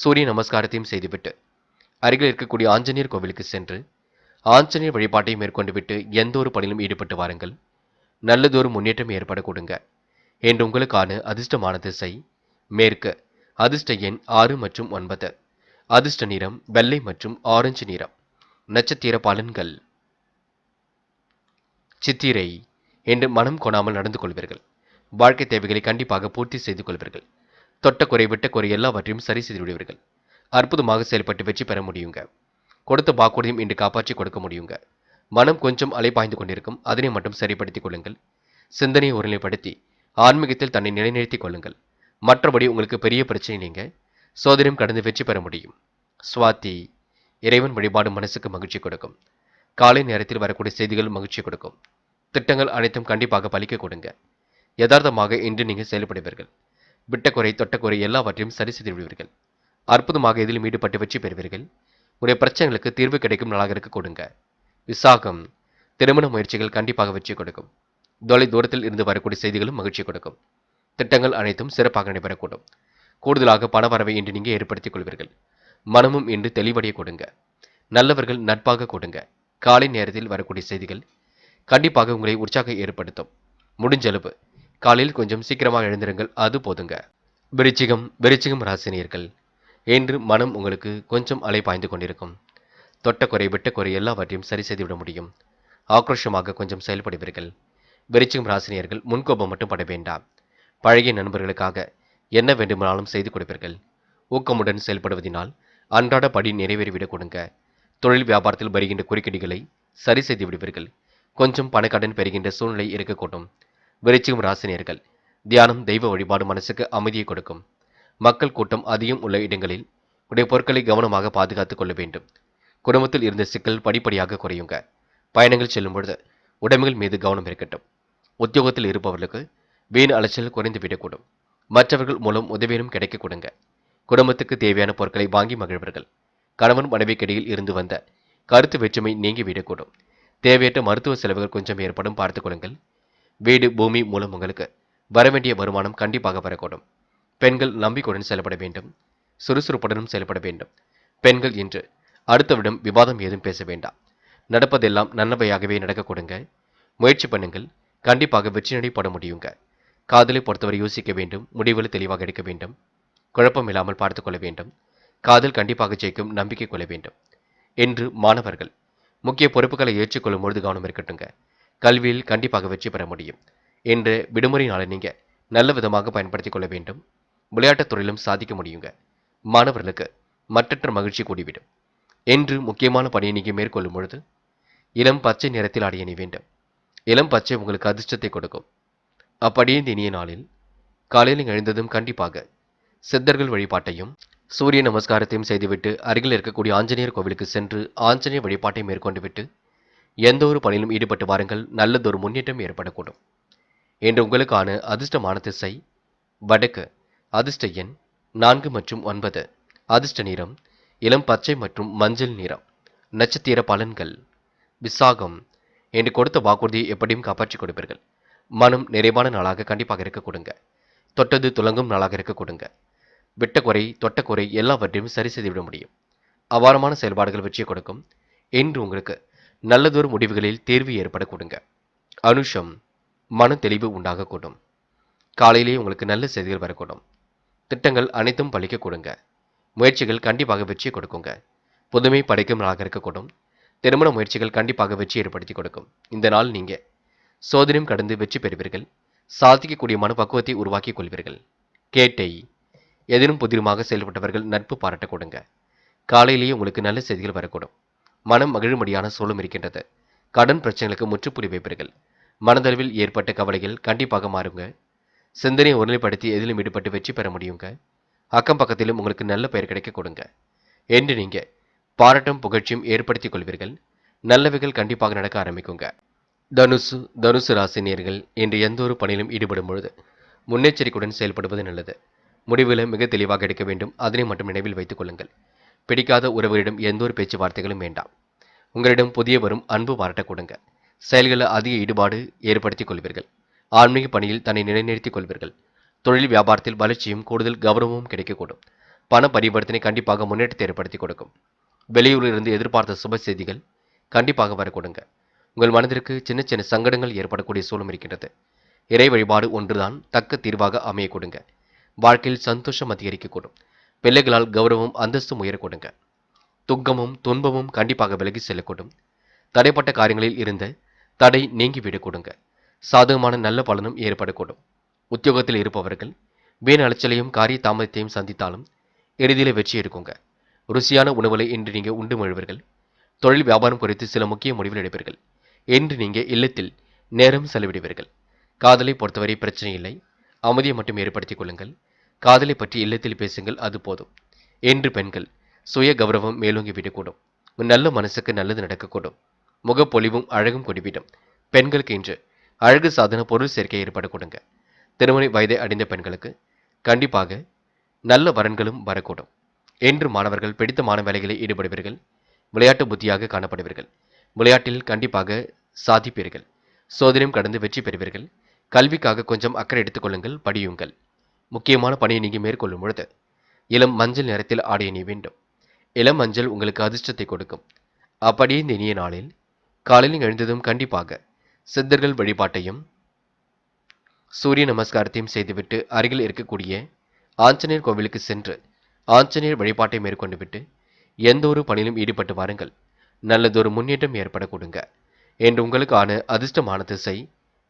சூரிய நமஸ்காரத்தையும் செய்துவிட்டு அருகில் இருக்கக்கூடிய ஆஞ்சநேயர் கோவிலுக்கு சென்று ஆஞ்சநேயர் வழிபாட்டை மேற்கொண்டு விட்டு எந்த ஒரு பணியிலும் ஈடுபட்டு வாருங்கள். நல்லதொரு முன்னேற்றம் ஏற்பட கொடுங்க. என்று உங்களுக்கான அதிர்ஷ்டமான திசை மேற்கு. அதிர்ஷ்ட எண் 6 மற்றும் 9. அதிர்ஷ்ட நிறம் வெள்ளை மற்றும் ஆரஞ்சு நிறம். நட்சத்திர பலன்கள். சித்திரை என்று மனம் கொணாமல் நடந்து கொள்வீர்கள். வாழ்க்கை தேவைகளை கண்டிப்பாக பூர்த்தி செய்து கொள்வீர்கள். தொட்ட குறை விட்ட குறை எல்லாவற்றையும் சரி செய்து விடுவீர்கள். அற்புதமாக செயல்பட்டு வெற்றி பெற முடியுங்க. கொடுத்த வாக்குறுதியும் இன்று காப்பாற்றி கொடுக்க முடியுங்க. மனம் கொஞ்சம் அலைபாய்ந்து கொண்டிருக்கும். அதனை மட்டும் சரிப்படுத்திக் கொள்ளுங்கள். சிந்தனையை ஒருநிலைப்படுத்தி ஆன்மீகத்தில் தன்னை நிலைநிறுத்திக் கொள்ளுங்கள். மற்றபடி உங்களுக்கு பெரிய பிரச்சனை நீங்க சோதனையும் கடந்து வெற்றி பெற முடியும். சுவாதி இறைவன் வழிபாடு மனசுக்கு மகிழ்ச்சி கொடுக்கும். காலை நேரத்தில் வரக்கூடிய செய்திகள் மகிழ்ச்சி கொடுக்கும். திட்டங்கள் அனைத்தும் கண்டிப்பாக பலிக்க கொடுங்க. யதார்த்தமாக இன்று நீங்கள் செயல்படுவீர்கள். விட்டக்குறை தொட்டக்குறை எல்லாவற்றையும் சரி செய்து விடுவீர்கள். அற்புதமாக இதிலும் ஈடுபட்டு வெற்றி பெறுவீர்கள். உடைய பிரச்சனைகளுக்கு தீர்வு கிடைக்கும் நாளாக இருக்க கொடுங்க. விசாகம் திருமண முயற்சிகள் கண்டிப்பாக வெற்றி கொடுக்கும். தொலை தூரத்தில் இருந்து வரக்கூடிய செய்திகளும் மகிழ்ச்சி கொடுக்கும். திட்டங்கள் அனைத்தும் சிறப்பாக நடைபெறக்கூடும். கூடுதலாக பண வரவை இன்று நீங்கள் ஏற்படுத்திக் கொள்வீர்கள். மனமும் இன்று தெளிவடைய கொடுங்க. நல்லவர்கள் நட்பாக கொடுங்க. காலை நேரத்தில் வரக்கூடிய செய்திகள் கண்டிப்பாக உங்களை உற்சாக ஏற்படுத்தும். முடிஞ்ச அளவு காலையில் கொஞ்சம் சீக்கிரமாக எழுந்திருங்கள். அது போதுங்க. விருச்சிகம் ராசினியர்கள் என்று மனம் உங்களுக்கு கொஞ்சம் அலைபாய்ந்து கொண்டிருக்கும். தொட்ட குறை விட்ட குறை எல்லாவற்றையும் சரி செய்துவிட முடியும். ஆக்ரோஷமாக கொஞ்சம் செயல்படுவீர்கள். விருச்சிகம் ராசினியர்கள் முன்கோபம் மட்டும் பட வேண்டாம். பழகிய நண்பர்களுக்காக என்ன வேண்டுமானாலும் செய்து கொடுப்பீர்கள். ஊக்கமுடன் செயல்படுவதனால் அன்றாட படி நிறைவேறிவிடக் கொடுங்க. தொழில் வியாபாரத்தில் வருகின்ற குறுக்கீடுகளை சரி செய்து விடுவீர்கள். கொஞ்சம் பணக்கடன் பெறுகின்ற சூழ்நிலை இருக்கக்கூடும். விருச்சிகம் ராசினியர்கள் தியானம் தெய்வ வழிபாடு மனசுக்கு அமைதியை கொடுக்கும். மக்கள் கூட்டம் அதிகம் உள்ள இடங்களில் உடைய பொருட்களை கவனமாக பாதுகாத்துக் கொள்ள வேண்டும். குடும்பத்தில் இருந்த சிக்கல் படிப்படியாக குறையுங்க. பயணங்கள் செல்லும் பொழுது உடைமைகள் மீது கவனம் இருக்கட்டும். உத்தியோகத்தில் இருப்பவர்களுக்கு வீண் அலைச்சல் குறைந்து விடக்கூடும். மற்றவர்கள் மூலம் உதவியும் கிடைக்க கொடுங்க. குடும்பத்துக்கு தேவையான பொருட்களை வாங்கி மகிழ்வர்கள். கணவன் மனைவிக்கிடையில் இருந்து வந்த கருத்து வேற்றுமை நீங்கிவிடக்கூடும். தேவையற்ற மருத்துவ செலவுகள் கொஞ்சம் ஏற்படும் பார்த்துக் கொள்ளுங்கள். வீடு பூமி மூலம் உங்களுக்கு வரவேண்டிய வருமானம் கண்டிப்பாக வரக்கூடும். பெண்கள் நம்பிக்கையுடன் செயல்பட வேண்டும். சுறுசுறுப்புடனும் செயல்பட வேண்டும். பெண்கள் இன்று அடுத்தவிடம் விவாதம் ஏதும் பேச வேண்டாம். நடப்பதெல்லாம் நன்மையாகவே நடக்க கொடுங்க. முயற்சி பண்ணுங்கள். கண்டிப்பாக வெற்றி நடைபெற முடியுங்க. காதலை பொறுத்தவரை யோசிக்க வேண்டும். முடிவுகளை தெளிவாக எடுக்க வேண்டும். குழப்பம் இல்லாமல் பார்த்துக் கொள்ள வேண்டும். காதல் கண்டிப்பாக ஜெயிக்கும், நம்பிக்கை கொள்ள வேண்டும். என்று மாணவர்கள் முக்கிய பொறுப்புகளை ஏற்றுக்கொள்ளும் பொழுது கவனம் இருக்கட்டுங்க. கல்வியில் கண்டிப்பாக வெற்றி பெற முடியும். என்று விடுமுறை நாளை நீங்க நல்ல விதமாக பயன்படுத்திக் கொள்ள வேண்டும். விளையாட்டுத் துறையிலும் சாதிக்க முடியுங்க. மாணவர்களுக்கு மற்றற்ற மகிழ்ச்சி கூடிவிடும். என்று முக்கியமான பணியை நீங்க மேற்கொள்ளும் பொழுது இளம் பச்சை நிறத்தில் ஆடை அணி வேண்டும். இளம் பச்சை உங்களுக்கு அதிர்ஷ்டத்தை கொடுக்கும். அப்படியே இந்த இனிய நாளில் காலையில் எழுந்ததும் கண்டிப்பாக சித்தர்கள் வழிபாட்டையும் சூரிய நமஸ்காரத்தையும் செய்துவிட்டு அருகில் இருக்கக்கூடிய ஆஞ்சநேயர் கோவிலுக்கு சென்று ஆஞ்சநேயர் வழிபாட்டை மேற்கொண்டு விட்டு எந்த ஒரு பணியிலும் ஈடுபட்டு வாருங்கள். நல்லதொரு முன்னேற்றம் ஏற்படக்கூடும். என்று உங்களுக்கான அதிர்ஷ்டமான திசை வடக்கு. அதிர்ஷ்ட எண் 4 மற்றும் 9. அதிர்ஷ்ட நிறம் இளம் பச்சை மற்றும் மஞ்சள் நிறம். நட்சத்திர பலன்கள் விசாகம். என்று கொடுத்த வாக்குறுதியை எப்படியும் காப்பாற்றிக் கொடுப்பீர்கள். மனம் நிறைவான நாளாக கண்டிப்பாக இருக்க கொடுங்க. தொட்டது துலங்கும் நாளாக இருக்க கொடுங்க. விட்ட குறை தொட்ட குறை எல்லாவற்றையும் சரி செய்துவிட முடியும். அபாரமான செயல்பாடுகள் வெற்றியை கொடுக்கும். என்று உங்களுக்கு நல்லதொரு முடிவுகளில் தேர்வு ஏற்பட கொடுங்க. அனுஷம் மன தெளிவு உண்டாக கூடும். காலையிலேயே உங்களுக்கு நல்ல செய்திகள் வரக்கூடும். திட்டங்கள் அனைத்தும் பலிக்க கொடுங்க. முயற்சிகள் கண்டிப்பாக வெற்றியை கொடுக்குங்க. புதுமை படைக்கும் நாளாக இருக்கக்கூடும். திருமண முயற்சிகள் கண்டிப்பாக வெற்றி ஏற்படுத்தி கொடுக்கும். இந்த நாள் நீங்க சோதனையும் கடந்து வெற்றி பெறுவீர்கள். சாதிக்கக்கூடிய மனப்பக்குவத்தை உருவாக்கிக் கொள்வீர்கள். கேட்டை எதிரும் புதிருமாக செயல்பட்டவர்கள் நட்பு பாராட்ட கொடுங்க. காலையிலேயே உங்களுக்கு நல்ல செய்திகள் வரக்கூடும். மனம் மகிழும்படியான சூழலும் இருக்கின்றது. கடன் பிரச்சனைகளுக்கு முற்றுப்புள்ளி வைப்பீர்கள். மனதளவில் ஏற்பட்ட கவலைகள் கண்டிப்பாக மாறுங்க. சிந்தனையை ஒருநிலைப்படுத்தி எதிலும் ஈடுபட்டு வெற்றி பெற முடியுங்க. அக்கம் பக்கத்திலும் உங்களுக்கு நல்ல பெயர் கிடைக்க கொடுங்க. என்று நீங்க பாராட்டும் புகழ்ச்சியும் ஏற்படுத்திக் கொள்வீர்கள். நல்லவைகள் கண்டிப்பாக நடக்க ஆரம்பிக்குங்க. தனுசு ராசினியர்கள் இன்று எந்த ஒரு பணியிலும் ஈடுபடும் பொழுது முன்னெச்சரிக்கையுடன் செயல்படுவது நல்லது. முடிவுகளை மிக தெளிவாக எடுக்க வேண்டும். அதனை மட்டும் நினைவில் வைத்துக் கொள்ளுங்கள். பிடிக்காத உறவுகளிடம் எந்த ஒரு பேச்சுவார்த்தைகளும் வேண்டாம். உங்களிடம் புதிய வரும் அன்பு பாராட்ட கொடுங்க. செயல்களில் அதிக ஈடுபாடு ஏற்படுத்திக் கொள்வீர்கள். ஆன்மீக பணியில் தன்னை நிலைநிறுத்திக் கொள்வீர்கள். தொழில் வியாபாரத்தில் வளர்ச்சியும் கூடுதல் கௌரவமும் கிடைக்கக்கூடும். பண பரிவர்த்தனை கண்டிப்பாக முன்னேற்றத்தை ஏற்படுத்தி கொடுக்கும். வெளியூரில் இருந்து எதிர்பார்த்த சுப செய்திகள் கண்டிப்பாக வர கொடுங்க. உங்கள் மனதிற்கு சின்ன சின்ன சங்கடங்கள் ஏற்படக்கூடிய சூழலும் இருக்கின்றது. இறை வழிபாடு ஒன்றுதான் தக்க தீர்வாக அமைய கொடுங்க. வாழ்க்கையில் சந்தோஷம் அதிகரிக்கக்கூடும். பிள்ளைகளால் கௌரவம் அந்தஸ்தும் உயர கொடுங்க. துக்கமும் துன்பமும் கண்டிப்பாக விலகி செல்லக்கூடும். தடைப்பட்ட காரியங்களில் இருந்த தடை நீங்கிவிடக் கொடுங்க. சாதகமான நல்ல பலனும் ஏற்படக்கூடும். உத்தியோகத்தில் இருப்பவர்கள் வீண் அலைச்சலையும் காரிய தாமதத்தையும் சந்தித்தாலும் இறுதியில் வெற்றி எடுக்குங்க. ருசியான உணவுகளை இன்று நீங்க உண்டு மழுவீர்கள். தொழில் வியாபாரம் குறித்து சில முக்கிய முடிவுகள் எடுப்பீர்கள். என்று நீங்க இல்லத்தில் நேரம் செலவிடுவீர்கள். காதலை பொறுத்தவரை பிரச்சனை இல்லை. அமைதியை மட்டும் ஏற்படுத்திக் கொள்ளுங்கள். காதலை பற்றி இல்லத்தில் பேசுங்கள், அது போதும். என்று பெண்கள் சுய கௌரவம் மேலோங்கி விடக்கூடும். நல்ல மனசுக்கு நல்லது நடக்கக்கூடும். முகப்பொலிவும் அழகும் கொடிவிடும். பெண்களுக்கு இன்று அழகு சாதன பொருள் சேர்க்கை ஏற்பட கொடுங்க. திருமண வயதை அடைந்த பெண்களுக்கு கண்டிப்பாக நல்ல வரன்களும் வரக்கூடும். என்று மாணவர்கள் பிடித்தமான வேலைகளில் ஈடுபடுவீர்கள். விளையாட்டு புத்தியாக காணப்படுவீர்கள். விளையாட்டில் கண்டிப்பாக சாதிப்பீர்கள். சோதனையும் கடந்து வெற்றி பெறுவீர்கள். கல்விக்காக கொஞ்சம் அக்கறை எடுத்துக் கொள்ளுங்கள், படியுங்கள். முக்கியமான பணியை நீங்க மேற்கொள்ளும் பொழுது இளம் மஞ்சள் நிறத்தில் ஆடை அணிய வேண்டும். இளம் மஞ்சள் உங்களுக்கு அதிர்ஷ்டத்தை கொடுக்கும். அப்படியே இந்த இனிய நாளில் காலையில் எழுந்ததும் கண்டிப்பாக சித்தர்கள் வழிபாட்டையும் சூரிய நமஸ்காரத்தையும் செய்துவிட்டு அருகில் இருக்கக்கூடிய ஆஞ்சநேயர் கோவிலுக்கு சென்று ஆஞ்சநேயர் வழிபாட்டை மேற்கொண்டு விட்டு எந்த ஒரு பணியிலும் ஈடுபட்டு வாருங்கள். நல்லதொரு முன்னேற்றம் ஏற்பட கொடுங்க. என்று உங்களுக்கான அதிர்ஷ்டமான திசை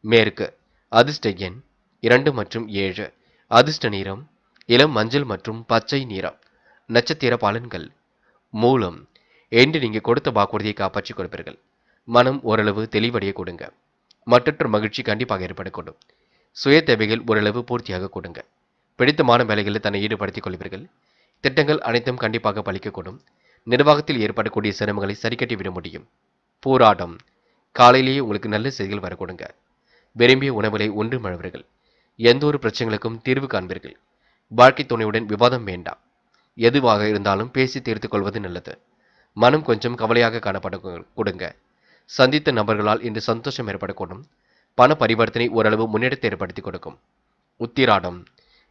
மேற்கு. அதிர்ஷ்ட எண் 2 மற்றும் 7. அதிர்ஷ்ட நிறம் இளம் மஞ்சள் மற்றும் பச்சை நிறம். நட்சத்திர பலன்கள் மூலம். என்று நீங்க கொடுத்த வாக்குறுதியை காப்பாற்றிக் கொடுப்பீர்கள். மனம் ஓரளவு தெளிவடைய கொடுங்க. மற்றொரு மகிழ்ச்சி கண்டிப்பாக ஏற்படக்கூடும். சுய தேவைகள் ஓரளவு பூர்த்தியாக கொடுங்க. பிடித்தமான வேலைகளில் தன்னை ஈடுபடுத்திக் கொள்வீர்கள். திட்டங்கள் அனைத்தும் கண்டிப்பாக பலிக்கக்கூடும். நிர்வாகத்தில் ஏற்படக்கூடிய சிரமங்களை சரிக்கட்டி விட முடியும். போராட்டம் காலையிலேயே உங்களுக்கு நல்ல செய்திகள் வரக்கூடுங்க. விரும்பிய உணவுகளை ஒன்று மழவர்கள். எந்த ஒரு பிரச்சனைகளுக்கும் தீர்வு காண்பீர்கள். வாழ்க்கை துணையுடன் விவாதம் வேண்டாம். எதுவாக இருந்தாலும் பேசி தீர்த்துக் கொள்வது நல்லது. மனம் கொஞ்சம் கவலையாக காணப்பட கொடுங்க. சந்தித்த நபர்களால் இன்று சந்தோஷம் ஏற்படக்கூடும். பண பரிவர்த்தனை ஓரளவு முன்னேற்றத்தை ஏற்படுத்தி கொடுக்கும். உத்திராடம்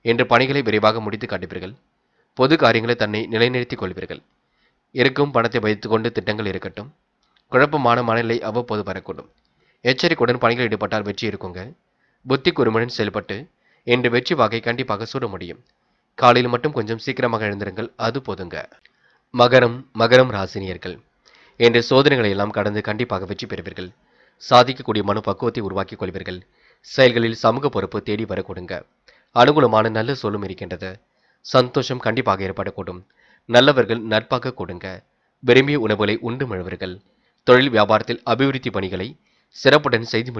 என்று பணிகளை விரைவாக முடித்து காட்டுவீர்கள். பொது காரியங்களை தன்னை நிலைநிறுத்திக் கொள்வீர்கள். இருக்கும் பணத்தை வைத்துக்கொண்டு திட்டங்கள் இருக்கட்டும். குழப்பமான மனநிலை அவ்வப்போது வரக்கூடும். எச்சரிக்கையுடன் பணிகள் ஈடுபட்டால் வெற்றி இருக்குங்க. புத்தி குறுமுடன் செயல்பட்டு இன்று வெற்றி வாகை கண்டிப்பாக சூட முடியும். காலையில் மட்டும் கொஞ்சம் சீக்கிரமாக எழுந்திருங்கள், அது போதுங்க. மகரம் ராசினியர்கள். இன்று சோதனைகளை எல்லாம் கடந்து கண்டிப்பாக வெற்றி பெறுவீர்கள். சாதிக்கக்கூடிய மனு பக்குவத்தை உருவாக்கிக் கொள்வீர்கள். செயல்களில் சமூக பொறுப்பு தேடி வரக்கூடுங்க. அனுகூலமான நல்ல சொல்லும் இருக்கின்றது. சந்தோஷம் கண்டிப்பாக ஏற்படக்கூடும். நல்லவர்கள் நட்பாக கொடுங்க. விரும்பிய உணவுகளை உண்டு மழுவர்கள். தொழில் வியாபாரத்தில் அபிவிருத்தி பணிகளை சிறப்புடன் செய்து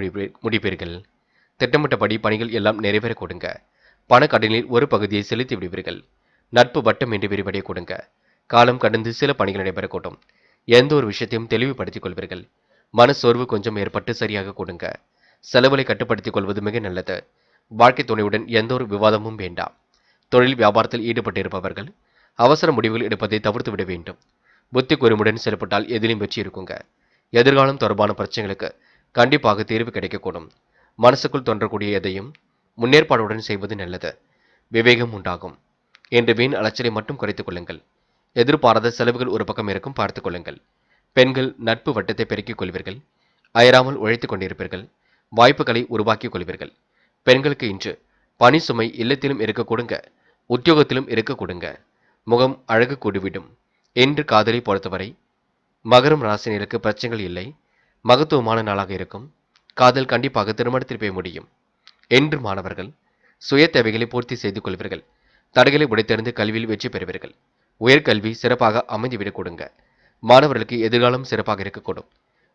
முடிப்பீர்கள். திட்டமிட்டபடி பணிகள் எல்லாம் நிறைவேற கொடுங்க. பணக்கடனில் ஒரு பகுதியை செலுத்தி விடுவீர்கள். நட்பு வட்டம் என்று விரிவடைய கொடுங்க. காலம் கடந்து சில பணிகள் நடைபெறக்கூடும். எந்த ஒரு விஷயத்தையும் தெளிவுபடுத்திக் கொள்வீர்கள். மனசோர்வு கொஞ்சம் ஏற்பட்டு சரியாக கொடுங்க. செலவுகளை கட்டுப்படுத்திக் கொள்வது மிக நல்லது. வாழ்க்கை துணையுடன் எந்த ஒரு விவாதமும் வேண்டாம். தொழில் வியாபாரத்தில் ஈடுபட்டிருப்பவர்கள் அவசர முடிவுகள் எடுப்பதை தவிர்த்து விட வேண்டும். புத்தி கூர்மையுடன் செயல்பட்டால் எதிலும் வெற்றி இருக்குங்க. எதிர்காலம் தொடர்பான பிரச்சனைகளுக்கு கண்டிப்பாக தீர்வு கிடைக்கக்கூடும். மனசுக்குள் தோன்றக்கூடிய எதையும் முன்னேற்பாடுடன் செய்வது நல்லது. விவேகம் உண்டாகும். என்று வீண் அலைச்சலை மட்டும் குறைத்துக் கொள்ளுங்கள். எதிர்பாராத செலவுகள் ஒரு பக்கம் இருக்கும், பார்த்துக் கொள்ளுங்கள். பெண்கள் நட்பு வட்டத்தை பெருக்கிக் கொள்வீர்கள். அயராமல் உழைத்துக் கொண்டிருப்பீர்கள். வாய்ப்புகளை உருவாக்கிக் கொள்வீர்கள். பெண்களுக்கு இன்று பணி சுமை இல்லத்திலும் இருக்க கொடுங்க, உத்தியோகத்திலும் இருக்க கொடுங்க. முகம் அழகு கூடிவிடும். என்று காதலை பொறுத்தவரை மகரம் ராசினியருக்கு பிரச்சனைகள் இல்லை. மகத்துவமான நாளாக இருக்கும். காதல் கண்டிப்பாக திருமணத்தில் போய் முடியும். என்று மாணவர்கள் சுய தேவைகளை பூர்த்தி செய்து கொள்வீர்கள். தடைகளை உடைத்தெறிந்து கல்வியில் வெற்றி பெறுவீர்கள். உயர்கல்வி சிறப்பாக அமைந்துவிடக் கொடுங்க. மாணவர்களுக்கு எதிர்காலம் சிறப்பாக இருக்கக்கூடும்.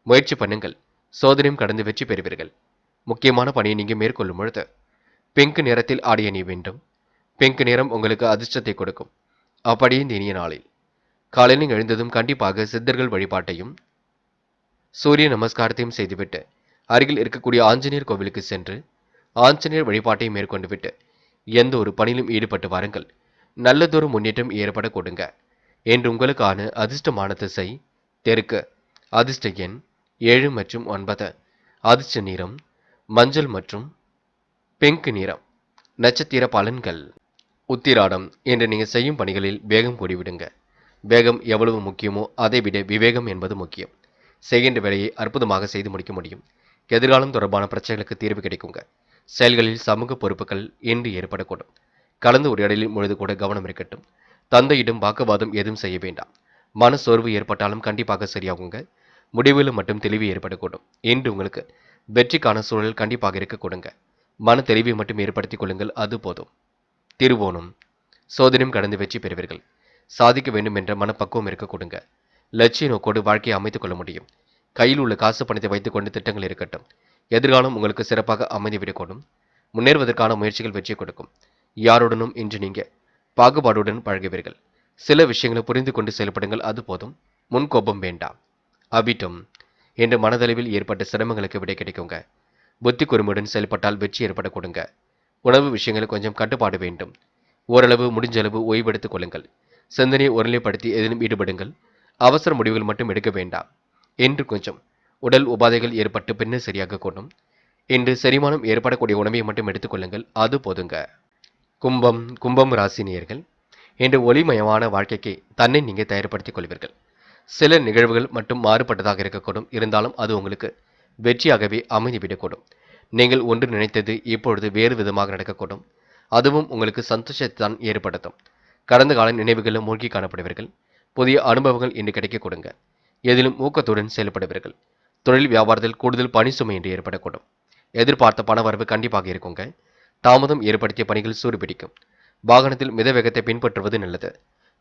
முயற்சி பண்ணுங்கள். சோதனையும் கடந்து வெற்றி பெறுவீர்கள். முக்கியமான பணியை நீங்க மேற்கொள்ளும் பொழுது பிங்க் நிறத்தில் ஆடை அணிய வேண்டும். பிங்க் நிறம் உங்களுக்கு அதிர்ஷ்டத்தை கொடுக்கும். அப்படியே இந்த இனிய நாளில் காலையில் எழுந்ததும் கண்டிப்பாக சித்தர்கள் வழிபாட்டையும் சூரிய நமஸ்காரத்தையும் செய்துவிட்டு அருகில் இருக்கக்கூடிய ஆஞ்சநேயர் கோவிலுக்கு சென்று ஆஞ்சநேயர் வழிபாட்டை மேற்கொண்டு விட்டு எந்த ஒரு பணியிலும் ஈடுபட்டு வாருங்கள். நல்லதொரு முன்னேற்றம் ஏற்பட கொடுங்க. என்று உங்களுக்கான அதிர்ஷ்டமான திசை தெற்கு. அதிர்ஷ்ட எண் 7 மற்றும் 9. அதிர்ஷ்ட நிறம் மஞ்சள் மற்றும் பிங்க் நிறம். நட்சத்திர பலன்கள். உத்திராடம். என்று நீங்க செய்யும் பணிகளில் வேகம் கூடிவிடுங்க. வேகம் எவ்வளவு முக்கியமோ அதை விட விவேகம் என்பது முக்கியம். செய்கின்ற வேலையை அற்புதமாக செய்து முடிக்க முடியும். எதிர்காலம் தொடர்பான பிரச்சனைகளுக்கு தீர்வு கிடைக்குங்க. செயல்களில் சமூக பொறுப்புகள் இன்று ஏற்படக்கூடும். கலந்து உரையாடலில் பொழுது கூட கவனம் இருக்கட்டும். தந்தையிடம் வாக்குவாதம் எதுவும் செய்ய வேண்டாம். மன சோர்வு ஏற்பட்டாலும் கண்டிப்பாக சரியாகுங்க. முடிவில் மட்டும் தெளிவு ஏற்படக்கூடும். இன்று உங்களுக்கு வெற்றிக்கான சூழல் கண்டிப்பாக இருக்க கொடுங்க. மன தெளிவை மட்டும் ஏற்படுத்திக் கொள்ளுங்கள், அது போதும். திருவோணம். சோதனையும் கடந்து வெற்றி பெறுவீர்கள். சாதிக்க வேண்டும் என்ற மனப்பக்குவம் இருக்க கொடுங்க. லட்சிய நோக்கோடு வாழ்க்கையை அமைத்துக் கொள்ள முடியும். கையில் உள்ள காசு பணத்தை வைத்துக் கொண்டு திட்டங்கள் இருக்கட்டும். எதிர்காலம் உங்களுக்கு சிறப்பாக அமைந்துவிடக்கூடும். முன்னேறுவதற்கான முயற்சிகள் வெற்றி கொடுக்கும். யாருடனும் இன்று நீங்க பாகுபாடுடன் பழகுவீர்கள். சில விஷயங்களை புரிந்து கொண்டு செயல்படுங்கள், அது போதும். முன்கோபம் வேண்டாம். அபிட்டம். என்று மனதளவில் ஏற்பட்ட சிரமங்களுக்கு விடை கிடைக்குங்க. புத்தி கூர்மையுடன் செயல்பட்டால் வெற்றி ஏற்பட கொடுங்க. உணவு விஷயங்களில் கொஞ்சம் கட்டுப்பாடு வேண்டும். ஓரளவு முடிஞ்ச அளவு ஓய்வெடுத்துக் கொள்ளுங்கள். சிந்தனையை ஒருநிலைப்படுத்தி எதிலும் ஈடுபடுங்கள். அவசர முடிவுகள் மட்டும் எடுக்க வேண்டாம். என்று கொஞ்சம் உடல் உபாதைகள் ஏற்பட்டு பின்னர் சரியாக கூடும். இன்று செரிமானம் ஏற்படக்கூடிய உணவை மட்டும் எடுத்துக்கொள்ளுங்கள், அது போதுங்க. கும்பம் ராசினியர்கள். இன்று ஒளிமயமான வாழ்க்கைக்கு தன்னை நீங்க தயார்படுத்திக் கொள்வீர்கள். சில நிகழ்வுகள் மட்டும் மாறுபட்டதாக இருக்கக்கூடும். இருந்தாலும் அது உங்களுக்கு வெற்றியாகவே அமைந்துவிடக்கூடும். நீங்கள் ஒன்று நினைத்தது இப்பொழுது வேறு விதமாக நடக்கக்கூடும். அதுவும் உங்களுக்கு சந்தோஷத்தை தான் ஏற்படுத்தும். கடந்த கால நினைவுகளில் மூழ்கி காணப்படுவீர்கள். புதிய அனுபவங்கள் இன்று கிடைக்க கொடுங்க. எதிலும் ஊக்கத்துடன் செயல்படுவீர்கள். தொழில் வியாபாரத்தில் கூடுதல் பணி சுமை என்று ஏற்படக்கூடும். எதிர்பார்த்த பணவரவு கண்டிப்பாக இருக்குங்க. தாமதம் ஏற்படுத்திய பணிகள் சூடுபிடிக்கும். வாகனத்தில் மித வேகத்தை பின்பற்றுவது நல்லது.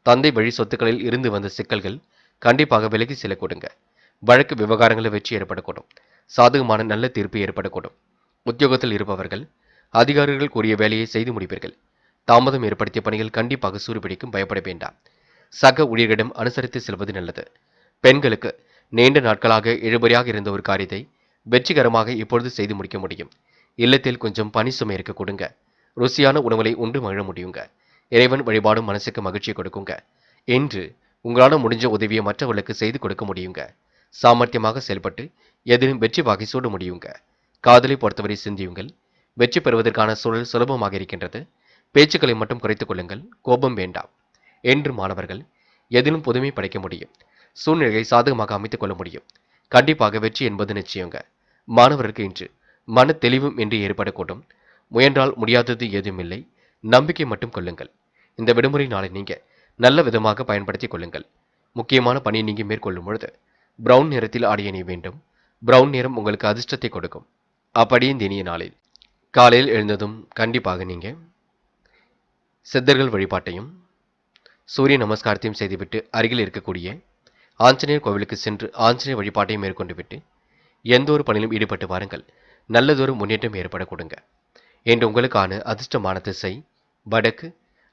தந்தை வழி சொத்துக்களில் இருந்து வந்த சிக்கல்கள் கண்டிப்பாக விலகி செல்ல கொடுங்க. வழக்கு விவகாரங்களில் வெற்றி ஏற்படக்கூடும். சாதகமான நல்ல தீர்ப்பு ஏற்படக்கூடும். உத்தியோகத்தில் இருப்பவர்கள் அதிகாரிகள் கூறிய வேலையை செய்து முடிப்பீர்கள். தாமதம் ஏற்படுத்திய பணிகள் கண்டிப்பாக சூடுபிடிக்கும், பயப்பட வேண்டாம். சக ஊழியர்களிடம் அனுசரித்து செல்வது நல்லது. பெண்களுக்கு நீண்ட நாட்களாக இழுபறியாக இருந்த ஒரு காரியத்தை வெற்றிகரமாக இப்பொழுது செய்து முடிக்க முடியும். இல்லத்தில் கொஞ்சம் பணி சுமை இருக்க கொடுங்க. ருசியான உணவுகளை உண்டு மகிழ முடியுங்க. இறைவன் வழிபாடும் மனசுக்கு மகிழ்ச்சியை கொடுக்குங்க. என்று உங்களால் முடிஞ்ச உதவியை மற்றவர்களுக்கு செய்து கொடுக்க முடியுங்க. சாமர்த்தியமாக செயல்பட்டு எதிலும் வெற்றி வாகை சூட முடியுங்க. காதலை பொறுத்தவரை சிந்தியுங்கள். வெற்றி பெறுவதற்கான சூழல் சுலபமாக இருக்கின்றது. பேச்சுக்களை மட்டும் குறைத்துக் கொள்ளுங்கள், கோபம் வேண்டாம். என்று மாணவர்கள் எதிலும் புதுமை படைக்க முடியும். சூழ்நிலையை சாதகமாக அமைத்துக் கொள்ள முடியும். கண்டிப்பாக வெற்றி என்பது நிச்சயங்க. மாணவருக்கு இன்று மன தெளிவும் என்று ஏற்படக்கூடும். முயன்றால் முடியாதது ஏதுமில்லை. நம்பிக்கை மட்டும் கொள்ளுங்கள். இந்த விடுமுறை நாளை நீங்க நல்ல விதமாக பயன்படுத்திக் கொள்ளுங்கள். முக்கியமான பணியை நீங்க மேற்கொள்ளும் பொழுது பிரவுன் நிறத்தில் ஆடை அணிய வேண்டும். பிரவுன் நிறம் உங்களுக்கு அதிர்ஷ்டத்தை கொடுக்கும். அப்படியே இந்த இனிய நாளில் காலையில் எழுந்ததும் கண்டிப்பாக நீங்க சித்தர்கள் வழிபாட்டையும் சூரிய நமஸ்காரத்தையும் செய்துவிட்டு அருகில் இருக்கக்கூடிய ஆஞ்சநேயர் கோவிலுக்கு சென்று ஆஞ்சநேயர் வழிபாட்டையும் மேற்கொண்டு விட்டு எந்த ஒரு பணியிலும் ஈடுபட்டு வாருங்கள். நல்லதொரு முன்னேற்றம் ஏற்பட கொடுங்க. என்று உங்களுக்கான அதிர்ஷ்டமான திசை வடக்கு,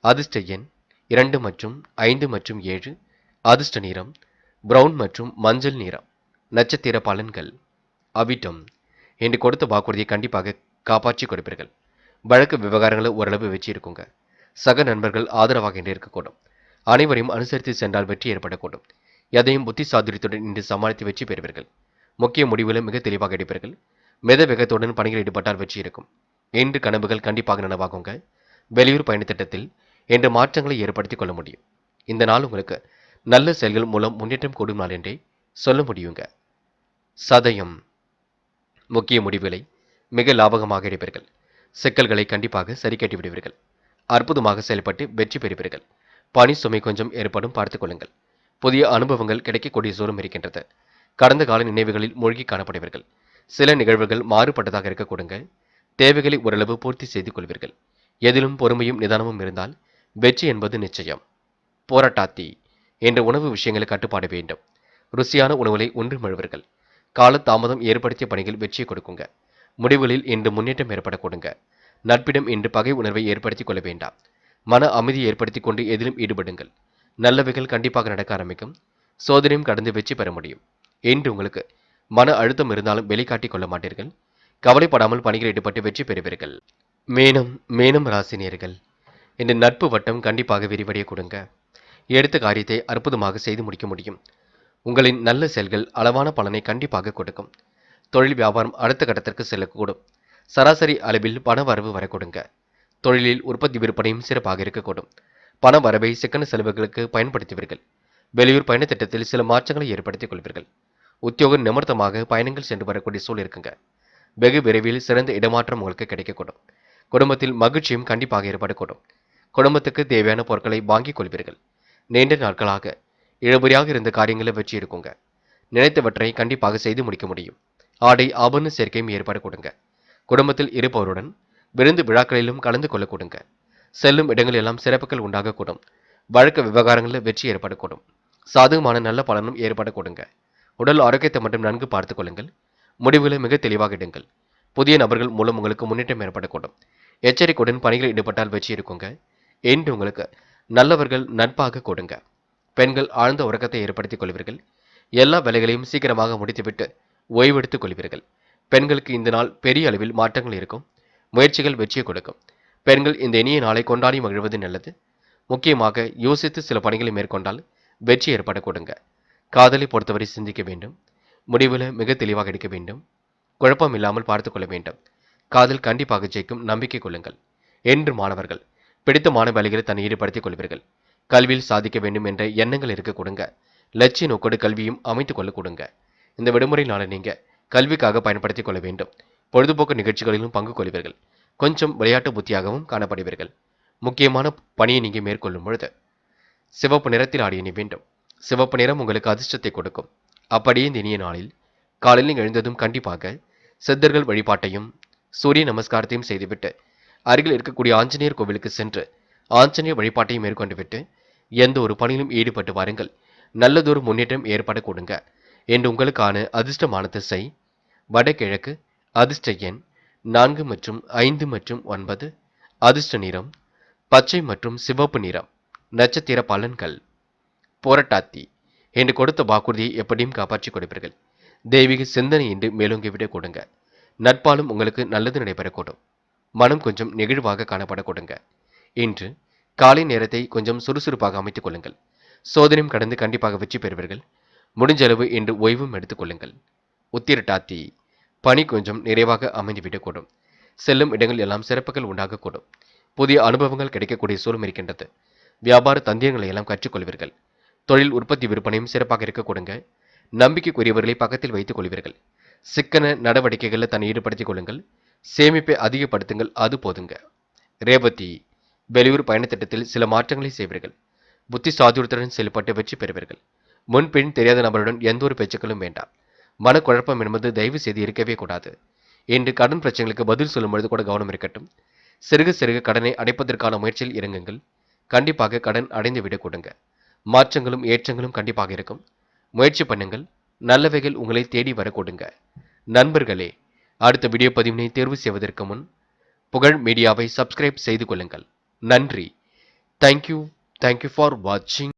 அதிர்ஷ்ட எண் 2 மற்றும் 5 மற்றும் 7, அதிர்ஷ்ட நிறம் பிரவுன் மற்றும் மஞ்சள் நிறம். நட்சத்திர பலன்கள் அவிட்டம். என்று கொடுத்த வாக்குறுதியை கண்டிப்பாக காப்பாற்றி கொடுப்பீர்கள். வழக்கு விவகாரங்களை ஓரளவு வெற்றி இருக்குங்க. சக நண்பர்கள் ஆதரவாக என்று இருக்கக்கூடும். அனைவரையும் அனுசரித்து சென்றால் வெற்றி ஏற்படக்கூடும். எதையும் புத்தி சாதுரியத்துடன் இன்று சமாளித்து வெற்றி பெறுவீர்கள். முக்கிய முடிவுகளை மிக தெளிவாக எடுப்பீர்கள். மித வேகத்துடன் பணிகள் ஈடுபட்டால் வெற்றி இருக்கும். இன்று கனவுகள் கண்டிப்பாக நனவாகுங்க. வெளியூர் பயண திட்டத்தில் இன்று மாற்றங்களை ஏற்படுத்திக் கொள்ள முடியும். இந்த நாள் உங்களுக்கு நல்ல செயல்கள் மூலம் முன்னேற்றம் கூடும் நாள் என்றே சொல்ல முடியுங்க. சதயம். முக்கிய முடிவுகளை மிக லாபகமாக எடுப்பீர்கள். சிக்கல்களை கண்டிப்பாக சரி கட்டி விடுவீர்கள். அற்புதமாக செயல்பட்டு வெற்றி பெறுவீர்கள். பணி சுமை கொஞ்சம் ஏற்படும் பார்த்துக் கொள்ளுங்கள். புதிய அனுபவங்கள் கிடைக்கக்கூடிய சூழலும் இருக்கின்றது. கடந்த கால நினைவுகளில் மூழ்கி காணப்படுவீர்கள். சில நிகழ்வுகள் மாறுபட்டதாக இருக்க கொடுங்க. தேவைகளை ஓரளவு பூர்த்தி செய்து கொள்வீர்கள். எதிலும் பொறுமையும் நிதானமும் இருந்தால் வெற்றி என்பது நிச்சயம். போராட்டாத்தி. என்ற உணவு விஷயங்களை கட்டுப்பாடு வேண்டும். ருசியான உணவுகளை உண்டு மழுவீர்கள். கால தாமதம் ஏற்படுத்திய பணிகள் வெற்றியை கொடுக்குங்க. முடிவுகளில் இன்று முன்னேற்றம் ஏற்பட கொடுங்க. நட்பிடம் இன்று பகை உணர்வை ஏற்படுத்திக் கொள்ள வேண்டாம். மன அமைதியை ஏற்படுத்திக் கொண்டு எதிலும் ஈடுபடுங்கள். நல்லவைகள் கண்டிப்பாக நடக்க ஆரம்பிக்கும். சோதனையும் கடந்து வெற்றி பெற முடியும். இன்று உங்களுக்கு மன அழுத்தம் இருந்தாலும் வெளிக்காட்டிக் கொள்ள மாட்டீர்கள். கவலைப்படாமல் பணிகள் ஈடுபட்டு வெற்றி பெறுவீர்கள். மேனம் ராசினியர்கள். இந்த நட்பு வட்டம் கண்டிப்பாக விரிவடைய கொடுங்க. எடுத்த காரியத்தை அற்புதமாக செய்து முடிக்க முடியும். உங்களின் நல்ல செயல்கள் அளவான பலனை கண்டிப்பாக கொடுக்கும். தொழில் வியாபாரம் அடுத்த கட்டத்திற்கு செல்லக்கூடும். சராசரி அளவில் பண வரவு வரக்கூடுங்க. தொழிலில் உற்பத்தி விற்பனையும் சிறப்பாக இருக்கக்கூடும். பண வரவை சிக்கன செலவுகளுக்கு பயன்படுத்துவீர்கள். வெளியூர் பயண திட்டத்தில் சில மாற்றங்களை ஏற்படுத்திக் கொள்வீர்கள். உத்தியோக நிமித்தமாக பயணங்கள் சென்று வரக்கூடிய சூழல் இருக்குங்க. வெகு விரைவில் சிறந்த இடமாற்றம் உங்களுக்கு கிடைக்கக்கூடும். குடும்பத்தில் மகிழ்ச்சியும் கண்டிப்பாக ஏற்படக்கூடும். குடும்பத்துக்கு தேவையான பொருட்களை வாங்கிக் கொள்வீர்கள். நீண்ட நாட்களாக இழுபறியாக இருந்த காரியங்களை வெற்றி இருக்குங்க. நினைத்தவற்றை கண்டிப்பாக செய்து முடிக்க முடியும். ஆடை ஆபரண சேர்க்கையும் ஏற்பாடு கொடுங்க. குடும்பத்தில் இருப்பவருடன் விருந்து விழாக்களிலும் கலந்து கொள்ள கொடுங்க. செல்லும் இடங்களெல்லாம் சிறப்புகள் உண்டாகக்கூடும். வழக்கு விவகாரங்களில் வெற்றி ஏற்படக்கூடும். சாதகமான நல்ல பலனும் ஏற்பட கொடுங்க. உடல் ஆரோக்கியத்தை மட்டும் நன்கு பார்த்துக் கொள்ளுங்கள். முடிவுகளை மிக தெளிவாக இடுங்கள். புதிய நபர்கள் மூலம் உங்களுக்கு முன்னேற்றம் ஏற்படக்கூடும். எச்சரிக்கையுடன் பணிகளில் ஈடுபட்டால் வெற்றி இருக்குங்க. என்று உங்களுக்கு நல்லவர்கள் நட்பாக கொடுங்க. பெண்கள் ஆழ்ந்த உறக்கத்தை ஏற்படுத்திக் கொள்வீர்கள். எல்லா வேலைகளையும் சீக்கிரமாக முடித்துவிட்டு ஓய்வெடுத்துக் கொள்வீர்கள். பெண்களுக்கு இந்த நாள் பெரிய அளவில் மாற்றங்கள் இருக்கும். முயற்சிகள் வெற்றியை கொடுக்கும். பெண்கள் இந்த இனிய நாளை கொண்டாடி மகிழ்வது நல்லது. முக்கியமாக யோசித்து சில பணிகளை மேற்கொண்டால் வெற்றி ஏற்பட கொடுங்க. காதலை பொறுத்தவரை சிந்திக்க வேண்டும். முடிவில் மிக தெளிவாக எடுக்க வேண்டும். குழப்பம் இல்லாமல் பார்த்துக் கொள்ள வேண்டும். காதல் கண்டிப்பாக ஜெயிக்கும். நம்பிக்கை கொள்ளுங்கள். என்று மாணவர்கள் பிடித்தமான வேலைகளை தன்னை ஈடுபடுத்திக் கொள்வீர்கள். கல்வியில் சாதிக்க வேண்டும் என்ற எண்ணங்கள் இருக்க கொடுங்க. லட்சிய நோக்கோடு கல்வியும் அமைத்துக் கொள்ள கொடுங்க. இந்த விடுமுறை நாளை நீங்க கல்விக்காக பயன்படுத்திக் கொள்ள வேண்டும். பொழுதுபோக்கு நிகழ்ச்சிகளிலும் பங்கு கொள்வீர்கள். கொஞ்சம் விளையாட்டு புத்தியாகவும் காணப்படுவீர்கள். முக்கியமான பணியை நீங்க மேற்கொள்ளும் பொழுது சிவப்பு நிறத்தில் ஆடை அணிய வேண்டும். சிவப்பு நிறம் உங்களுக்கு அதிர்ஷ்டத்தை கொடுக்கும். அப்படியே இந்த இனிய நாளில் காலையில் எழுந்ததும் கண்டிப்பாக சித்தர்கள் வழிபாட்டையும் சூரிய நமஸ்காரத்தையும் செய்துவிட்டு அருகில் இருக்கக்கூடிய ஆஞ்சநேயர் கோவிலுக்கு சென்று ஆஞ்சநேயர் வழிபாட்டையும் மேற்கொண்டு விட்டு எந்த ஒரு பணியிலும் ஈடுபட்டு வாருங்கள். நல்லதொரு முன்னேற்றம் ஏற்பட கொடுங்க. என்று உங்களுக்கான அதிர்ஷ்டமான திசை வடகிழக்கு, அதிர்ஷ்ட எண் 4 மற்றும் 5 மற்றும் 9, அதிர்ஷ்ட நிறம் பச்சை மற்றும் சிவப்பு நிறம். நட்சத்திர பலன்கள் போராட்டாத்தி. என்று கொடுத்த வாக்குறுதியை எப்படியும் காப்பாற்றிக் கொடுப்பீர்கள். தெய்வீக சிந்தனை என்று மேலோங்கிவிட கொடுங்க. நட்பாலும் உங்களுக்கு நல்லது நடைபெறக்கூடும். மனம் கொஞ்சம் நெகிழ்வாக காணப்பட கொடுங்க. இன்று காலை நேரத்தை கொஞ்சம் சுறுசுறுப்பாக அமைத்துக் கொள்ளுங்கள். சோதனையும் கடந்து கண்டிப்பாக வெற்றி பெறுவீர்கள். முடிஞ்ச அளவு இன்று ஓய்வும் எடுத்துக் கொள்ளுங்கள். உத்திரட்டாத்தி. பணி கொஞ்சம் நிறைவாக அமைந்துவிடக்கூடும். செல்லும் இடங்கள் எல்லாம் சிறப்புகள் உண்டாகக்கூடும். புதிய அனுபவங்கள் கிடைக்கக்கூடிய சூழலும் இருக்கின்றது. வியாபார தந்திரங்களை எல்லாம் கற்றுக்கொள்வீர்கள். தொழில் உற்பத்தி விற்பனையும் சிறப்பாக இருக்க கொடுங்க. நம்பிக்கைக்குரியவர்களை பக்கத்தில் வைத்துக் கொள்வீர்கள். சிக்கன நடவடிக்கைகளில் தன்னை ஈடுபடுத்திக் கொள்ளுங்கள். சேமிப்பை அதிகப்படுத்துங்கள். அது போதுங்க. ரேவதி. வெளியூர் பயணத்திட்டத்தில் சில மாற்றங்களை செய்வீர்கள். புத்தி சாதுரியத்துடன் செயல்பட்டு வெற்றி பெறுவீர்கள். முன்பின் தெரியாத நபருடன் எந்த ஒரு பேச்சுக்களும் வேண்டாம். மனக்குழப்பம் என்பது தயவு செய்து இருக்கவே கூடாது. இன்று கடன் பிரச்சனைகளுக்கு பதில் சொல்லும் பொழுது கூட கவனம் இருக்கட்டும். சிறுக சிறுக கடனை அடைப்பதற்கான முயற்சியில் இறங்குங்கள். கண்டிப்பாக கடன் அடைந்து விட கொடுங்க. மாற்றங்களும் ஏற்றங்களும் கண்டிப்பாக இருக்கும். முயற்சி பண்ணுங்கள். நல்லவைகள் உங்களை தேடி வர கொடுங்க. நண்பர்களே, அடுத்த வீடியோ பதிவினை தேர்வு செய்வதற்கு முன் புகழ் மீடியாவை சப்ஸ்கிரைப் செய்து கொள்ளுங்கள். நன்றி. தேங்க்யூ ஃபார் வாட்சிங்.